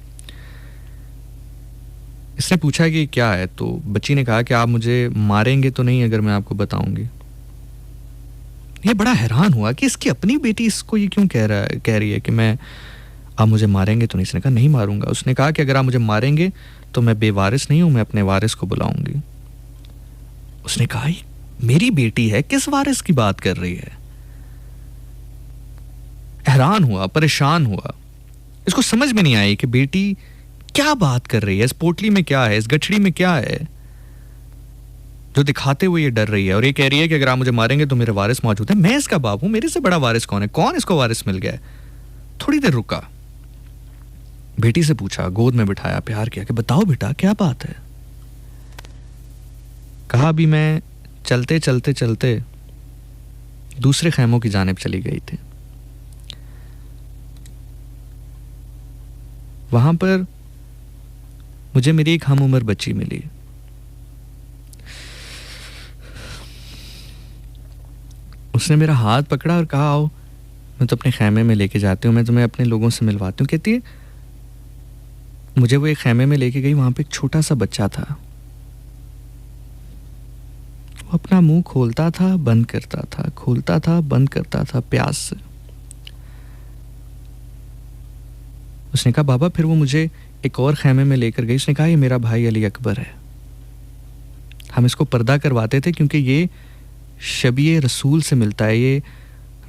इसने पूछा कि क्या है, तो बच्ची ने कहा कि आप मुझे मारेंगे तो नहीं अगर मैं आपको बताऊंगी। ये बड़ा हैरान हुआ कि इसकी अपनी बेटी इसको ये क्यों कह रही है कि मैं, आप मुझे मारेंगे तो नहीं। इसने कहा नहीं मारूंगा। उसने कहा कि अगर आप मुझे मारेंगे तो मैं बेवारिस नहीं हूं, मैं अपने वारिस को बुलाऊंगी। उसने कहा ये मेरी बेटी है, किस वारिस की बात कर रही है। हैरान हुआ, परेशान हुआ, इसको समझ में नहीं आई कि बेटी क्या बात कर रही है, इस पोटली में क्या है, इस गठड़ी में क्या है जो दिखाते हुए ये डर रही है। और ये कह रही है कि अगर आप मुझे मारेंगे तो मेरे वारिस मौजूद है, मैं इसका बाप हूं, मेरे से बड़ा वारिस कौन है, कौन इसको वारिस मिल गया है। थोड़ी देर रुका, बेटी से पूछा, गोद में बिठाया, प्यार किया कि बताओ बेटा क्या बात है। कहा अभी मैं चलते चलते चलते दूसरे खैमों की जानिब चली गई थी। वहां पर मुझे मेरी एक हम उम्र बच्ची मिली। उसने मेरा हाथ पकड़ा और कहा आओ मैं तो अपने खैमे में लेके जाती हूँ, मैं तुम्हें अपने लोगों से मिलवाती हूँ। कहती है मुझे वो एक खैमे में लेके गई, वहां पे एक छोटा सा बच्चा था, वो अपना मुंह खोलता था बंद करता था, खोलता था बंद करता था प्यास से। उसने कहा बाबा, फिर वो मुझे एक और खैमे में लेकर गई। उसने कहा ये मेरा भाई अली अकबर है, हम इसको पर्दा करवाते थे क्योंकि ये शबीए रसूल से मिलता है, ये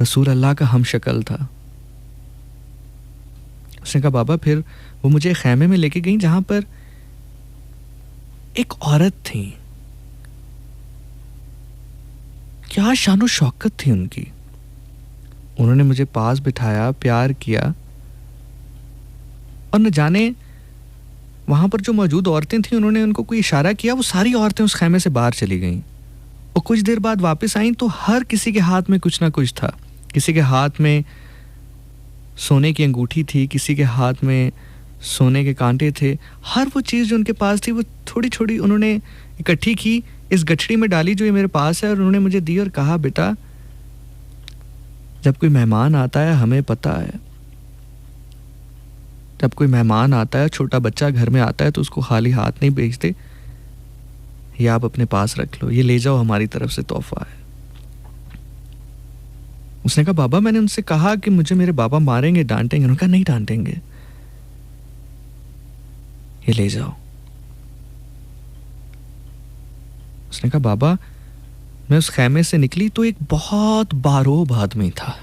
रसूल अल्लाह का हम शक्ल था। उसने कहा बाबा, फिर वो मुझे खैमे में लेके गई जहां पर एक औरत थी, क्या शानो शौकत थी उनकी। उन्होंने मुझे पास बिठाया, प्यार किया, और न जाने वहां पर जो मौजूद औरतें थीं उन्होंने उनको कोई इशारा किया, वो सारी औरतें उस खैमे से बाहर चली गईं। और कुछ देर बाद वापस आईं तो हर किसी के हाथ में कुछ ना कुछ था। किसी के हाथ में सोने की अंगूठी थी, किसी के हाथ में सोने के कांटे थे। हर वो चीज़ जो उनके पास थी वो थोड़ी थोड़ी उन्होंने इकट्ठी की, इस गठड़ी में डाली जो ये मेरे पास है, और उन्होंने मुझे दी और कहा बेटा जब कोई मेहमान आता है, हमें पता है जब कोई मेहमान आता है, छोटा बच्चा घर में आता है तो उसको खाली हाथ नहीं भेजते, ये आप अपने पास रख लो, ये ले जाओ, हमारी तरफ से तोहफा है। उसने कहा बाबा, मैंने उनसे कहा कि मुझे मेरे बाबा मारेंगे, डांटेंगे। उन्होंने कहा नहीं डांटेंगे, ये ले जाओ। उसने कहा बाबा, मैं उस खैमे से निकली तो एक बहुत बारोब आदमी था।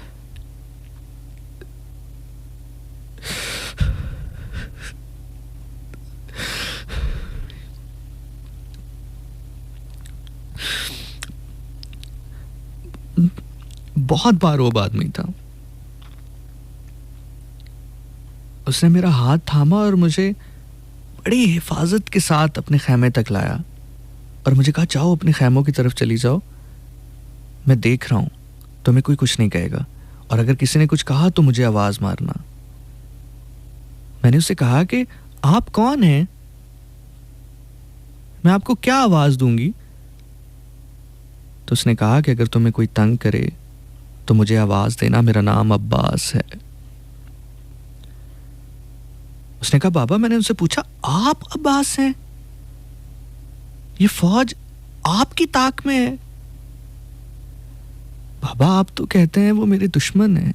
बहुत बारोब आदमी था। उसने मेरा हाथ थामा और मुझे बड़ी हिफाजत के साथ अपने खैमे तक लाया और मुझे कहा जाओ अपने खैमों की तरफ चली जाओ, मैं देख रहा हूं, तुम्हें कोई कुछ नहीं कहेगा, और अगर किसी ने कुछ कहा तो मुझे आवाज मारना। मैंने उससे कहा कि आप कौन हैं, मैं आपको क्या आवाज दूंगी। तो उसने कहा कि अगर तुम्हें कोई तंग करे तो मुझे आवाज देना, मेरा नाम अब्बास है। उसने कहा बाबा, मैंने उनसे पूछा आप अब्बास हैं, ये फौज आपकी ताक में है। बाबा आप तो कहते हैं वो मेरे दुश्मन हैं,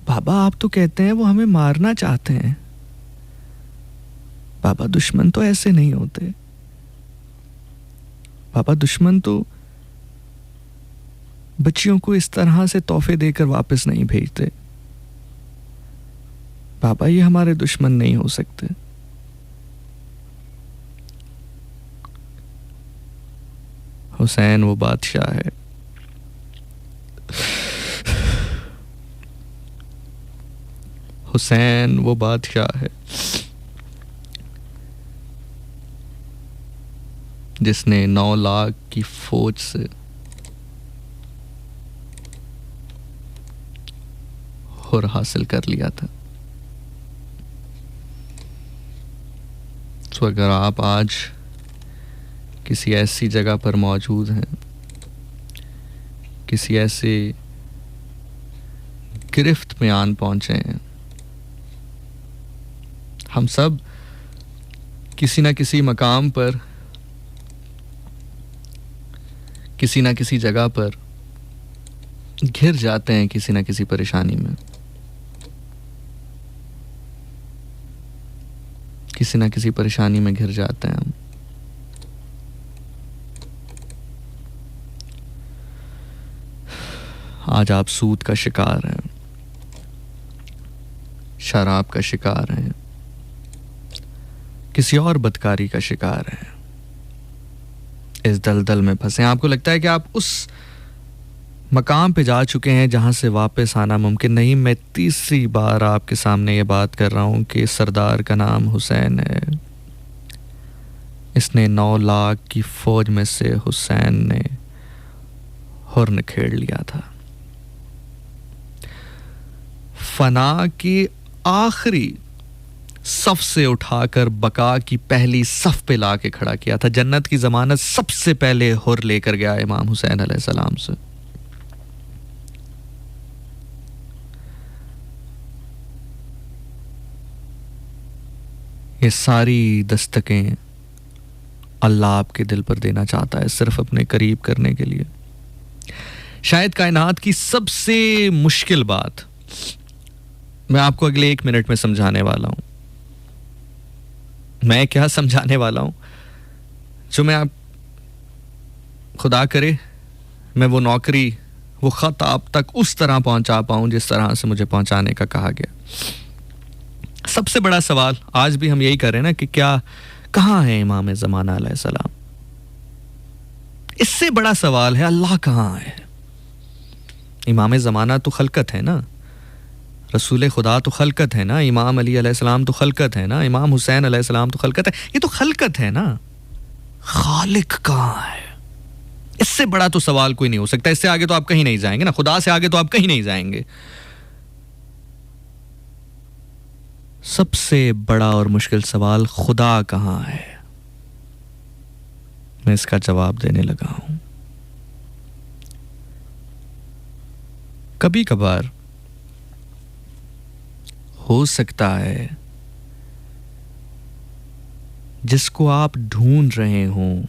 बाबा आप तो कहते हैं वो हमें मारना चाहते हैं। बाबा दुश्मन तो ऐसे नहीं होते, बाबा दुश्मन तो बच्चियों को इस तरह से तोहफे देकर वापस नहीं भेजते। बाबा ये हमारे दुश्मन नहीं हो सकते। हुसैन वो बादशाह है, हुसैन वो बादशाह है जिसने 9 लाख की फौज से हुर हासिल कर लिया था। तो अगर आप आज किसी ऐसी जगह पर मौजूद हैं, किसी ऐसे गिरफ्त में आन पहुंचे हैं, हम सब किसी ना किसी मकाम पर, किसी ना किसी जगह पर घिर जाते हैं किसी ना किसी परेशानी में, किसी ना किसी परेशानी में घिर जाते हैं हम। आज आप सूद का शिकार हैं, शराब का शिकार हैं, किसी और बदकारी का शिकार हैं, इस दलदल में फंसे हैं। आपको लगता है कि आप उस मकाम पे जा चुके हैं जहां से वापस आना मुमकिन नहीं। मैं तीसरी बार आपके सामने ये बात कर रहा हूं कि सरदार का नाम हुसैन है। इसने 9 लाख की फौज में से हुसैन ने हुर्न खेड़ लिया था। फना की आखिरी सफ से उठाकर बका की पहली सफ पे लाके खड़ा किया था। जन्नत की जमानत सबसे पहले हुर लेकर गया इमाम हुसैन अलैहिस्सलाम से। ये सारी दस्तकें अल्लाह आपके दिल पर देना चाहता है, सिर्फ अपने करीब करने के लिए। शायद कायनात की सबसे मुश्किल बात मैं आपको अगले 1 मिनट में समझाने वाला हूं। मैं क्या समझाने वाला हूं, जो मैं आप खुदा करे मैं वो नौकरी, वो खत आप तक उस तरह पहुंचा पाऊं जिस तरह से मुझे पहुंचाने का कहा गया। सबसे बड़ा सवाल आज भी हम यही कर रहे हैं ना कि क्या, कहां है इमाम ज़माना अलैहिस्सलाम। इससे बड़ा सवाल है अल्लाह कहां है। इमाम ज़माना तो खलकत है ना, रसूल खुदा तो खलकत है ना, इमाम अली अलैहिस्सलाम तो खलकत है ना, इमाम हुसैन अलैहिस्सलाम तो खलकत है। ये तो खलकत है ना, खालिक कहां है। इससे बड़ा तो सवाल कोई नहीं हो सकता। इससे आगे तो आप कहीं नहीं जाएंगे ना, खुदा से आगे तो आप कहीं नहीं जाएंगे। सबसे बड़ा और मुश्किल सवाल खुदा कहां है, मैं इसका जवाब देने लगा हूं। कभी कभार हो सकता है जिसको आप ढूंढ रहे हों,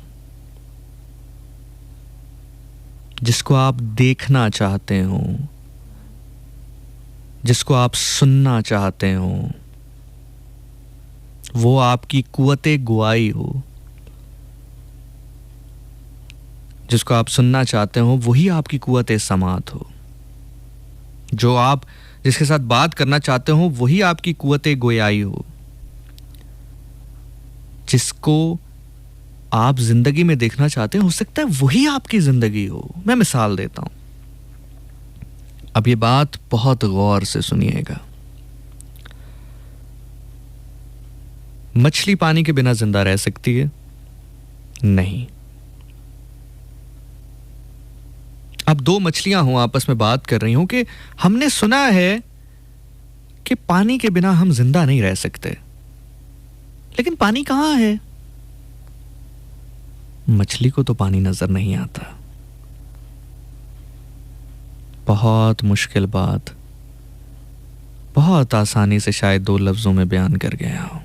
जिसको आप देखना चाहते हों, जिसको आप सुनना चाहते हों, वो आपकी कुव्वते गुआई हो। जिसको आप सुनना चाहते हो वही आपकी कुव्वते समात हो। जो आप जिसके साथ बात करना चाहते हो वही आपकी कुव्वते गोयाई हो। जिसको आप जिंदगी में देखना चाहते हो सकता है वही आपकी जिंदगी हो। मैं मिसाल देता हूं, अब ये बात बहुत गौर से सुनिएगा। मछली पानी के बिना जिंदा रह सकती है? नहीं। अब 2 मछलियां हों आपस में बात कर रही हूं कि हमने सुना है कि पानी के बिना हम जिंदा नहीं रह सकते, लेकिन पानी कहां है? मछली को तो पानी नजर नहीं आता। बहुत मुश्किल बात बहुत आसानी से शायद 2 लफ्जों में बयान कर गया हूं।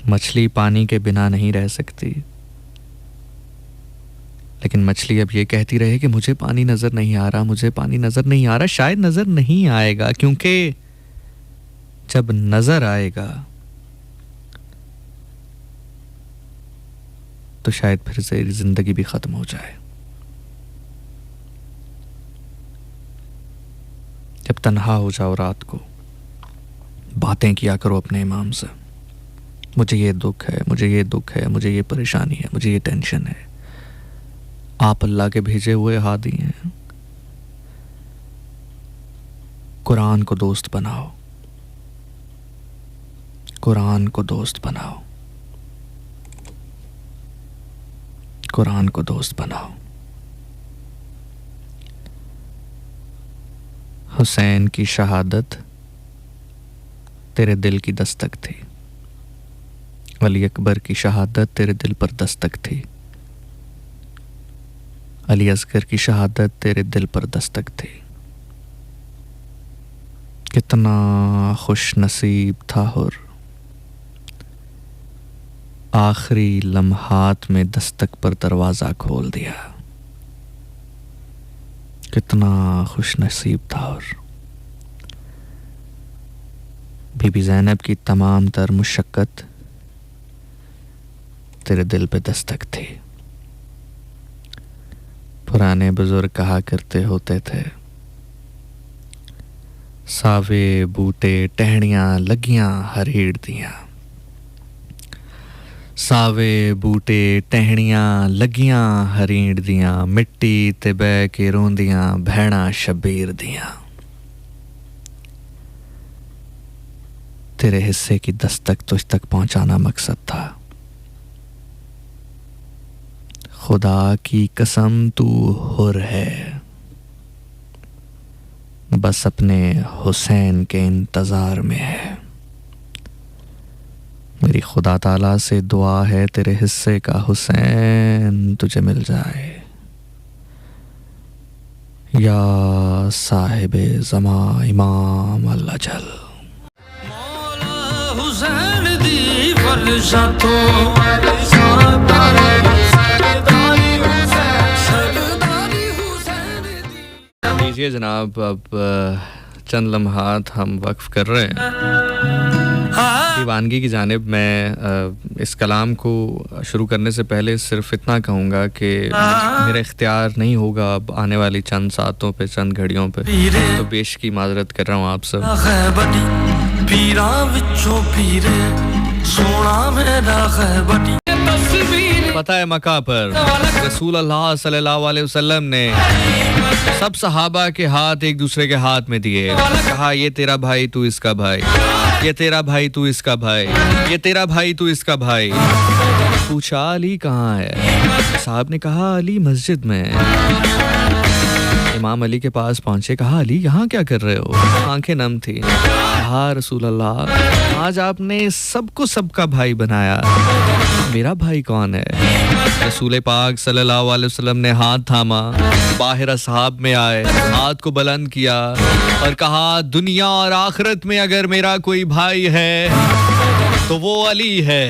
मछली पानी के बिना नहीं रह सकती, लेकिन मछली अब ये कहती रहे कि मुझे पानी नजर नहीं आ रहा, मुझे पानी नजर नहीं आ रहा। शायद नजर नहीं आएगा, क्योंकि जब नजर आएगा तो शायद फिर से जिंदगी भी खत्म हो जाए। जब तन्हा हो जाओ रात को, बातें किया करो अपने इमाम से। मुझे ये दुख है, मुझे ये दुख है, मुझे ये परेशानी है, मुझे ये टेंशन है। आप अल्लाह के भेजे हुए हादी हैं। कुरान को दोस्त बनाओ, कुरान को दोस्त बनाओ, कुरान को दोस्त बनाओ। हुसैन की शहादत तेरे दिल की दस्तक थी। अली अकबर की शहादत तेरे दिल पर दस्तक थी। अली असगर की शहादत तेरे दिल पर दस्तक थी। कितना खुश नसीब था हुर, आखिरी लम्हात में दस्तक पर दरवाज़ा खोल दिया। कितना खुश नसीब था हुर, बीबी ज़ैनब की तमाम तर मुशक्क़त तेरे दिल पे दस्तक थी। पुराने बुजुर्ग कहा करते होते थे, सावे बूटे टहनियां लगियां हरीड़ दियां, सावे बूटे टहनियां लगियां हरीड़ दियां, मिट्टी ते बह के रोंदियां भैणा शबीर दियां। तेरे हिस्से की दस्तक तुझ तक पहुंचाना मकसद था। खुदा की कसम तू हुर है, बस अपने हुसैन के इंतज़ार में है। मेरी खुदा ताला से दुआ है तेरे हिस्से का हुसैन तुझे मिल जाए। या साहिबे ज़मा इमाम अल अजल। मौला हुसैन दी फरशा तो लीजिए जनाब, अब चंद लम्हात हम वक्फ कर रहे हैं दीवानगी की जानिब। मैं इस कलाम को शुरू करने से पहले सिर्फ इतना कहूँगा कि मेरा इख्तियार नहीं होगा अब आने वाली चंद सातों पे, चंद घड़ियों पे, तो पेश की माजरत कर रहा हूँ आप सब। पता है मक्का पर रसूल अल्लाह सल्लल्लाहु अलैहि वसल्लम ने सब सहाबा के हाथ एक दूसरे के हाथ में दिए, कहा ये तेरा भाई तू इसका भाई, ये तेरा भाई तू इसका भाई, ये तेरा भाई तू इसका भाई। पूछा अली कहाँ है? साहब ने कहा अली मस्जिद में है। इमाम अली के पास पहुंचे, कहा अली यहाँ क्या कर रहे हो? आंखें नम थी। कहा रसूल अल्लाह, आज आपने सबको सबका भाई बनाया, मेरा भाई कौन है? रसूल पाक सल्लल्लाहु अलैहि वसल्लम ने हाथ थामा, बाहर असहाब में आए, हाथ को बुलंद किया और कहा दुनिया और आखिरत में अगर मेरा कोई भाई है तो वो अली है।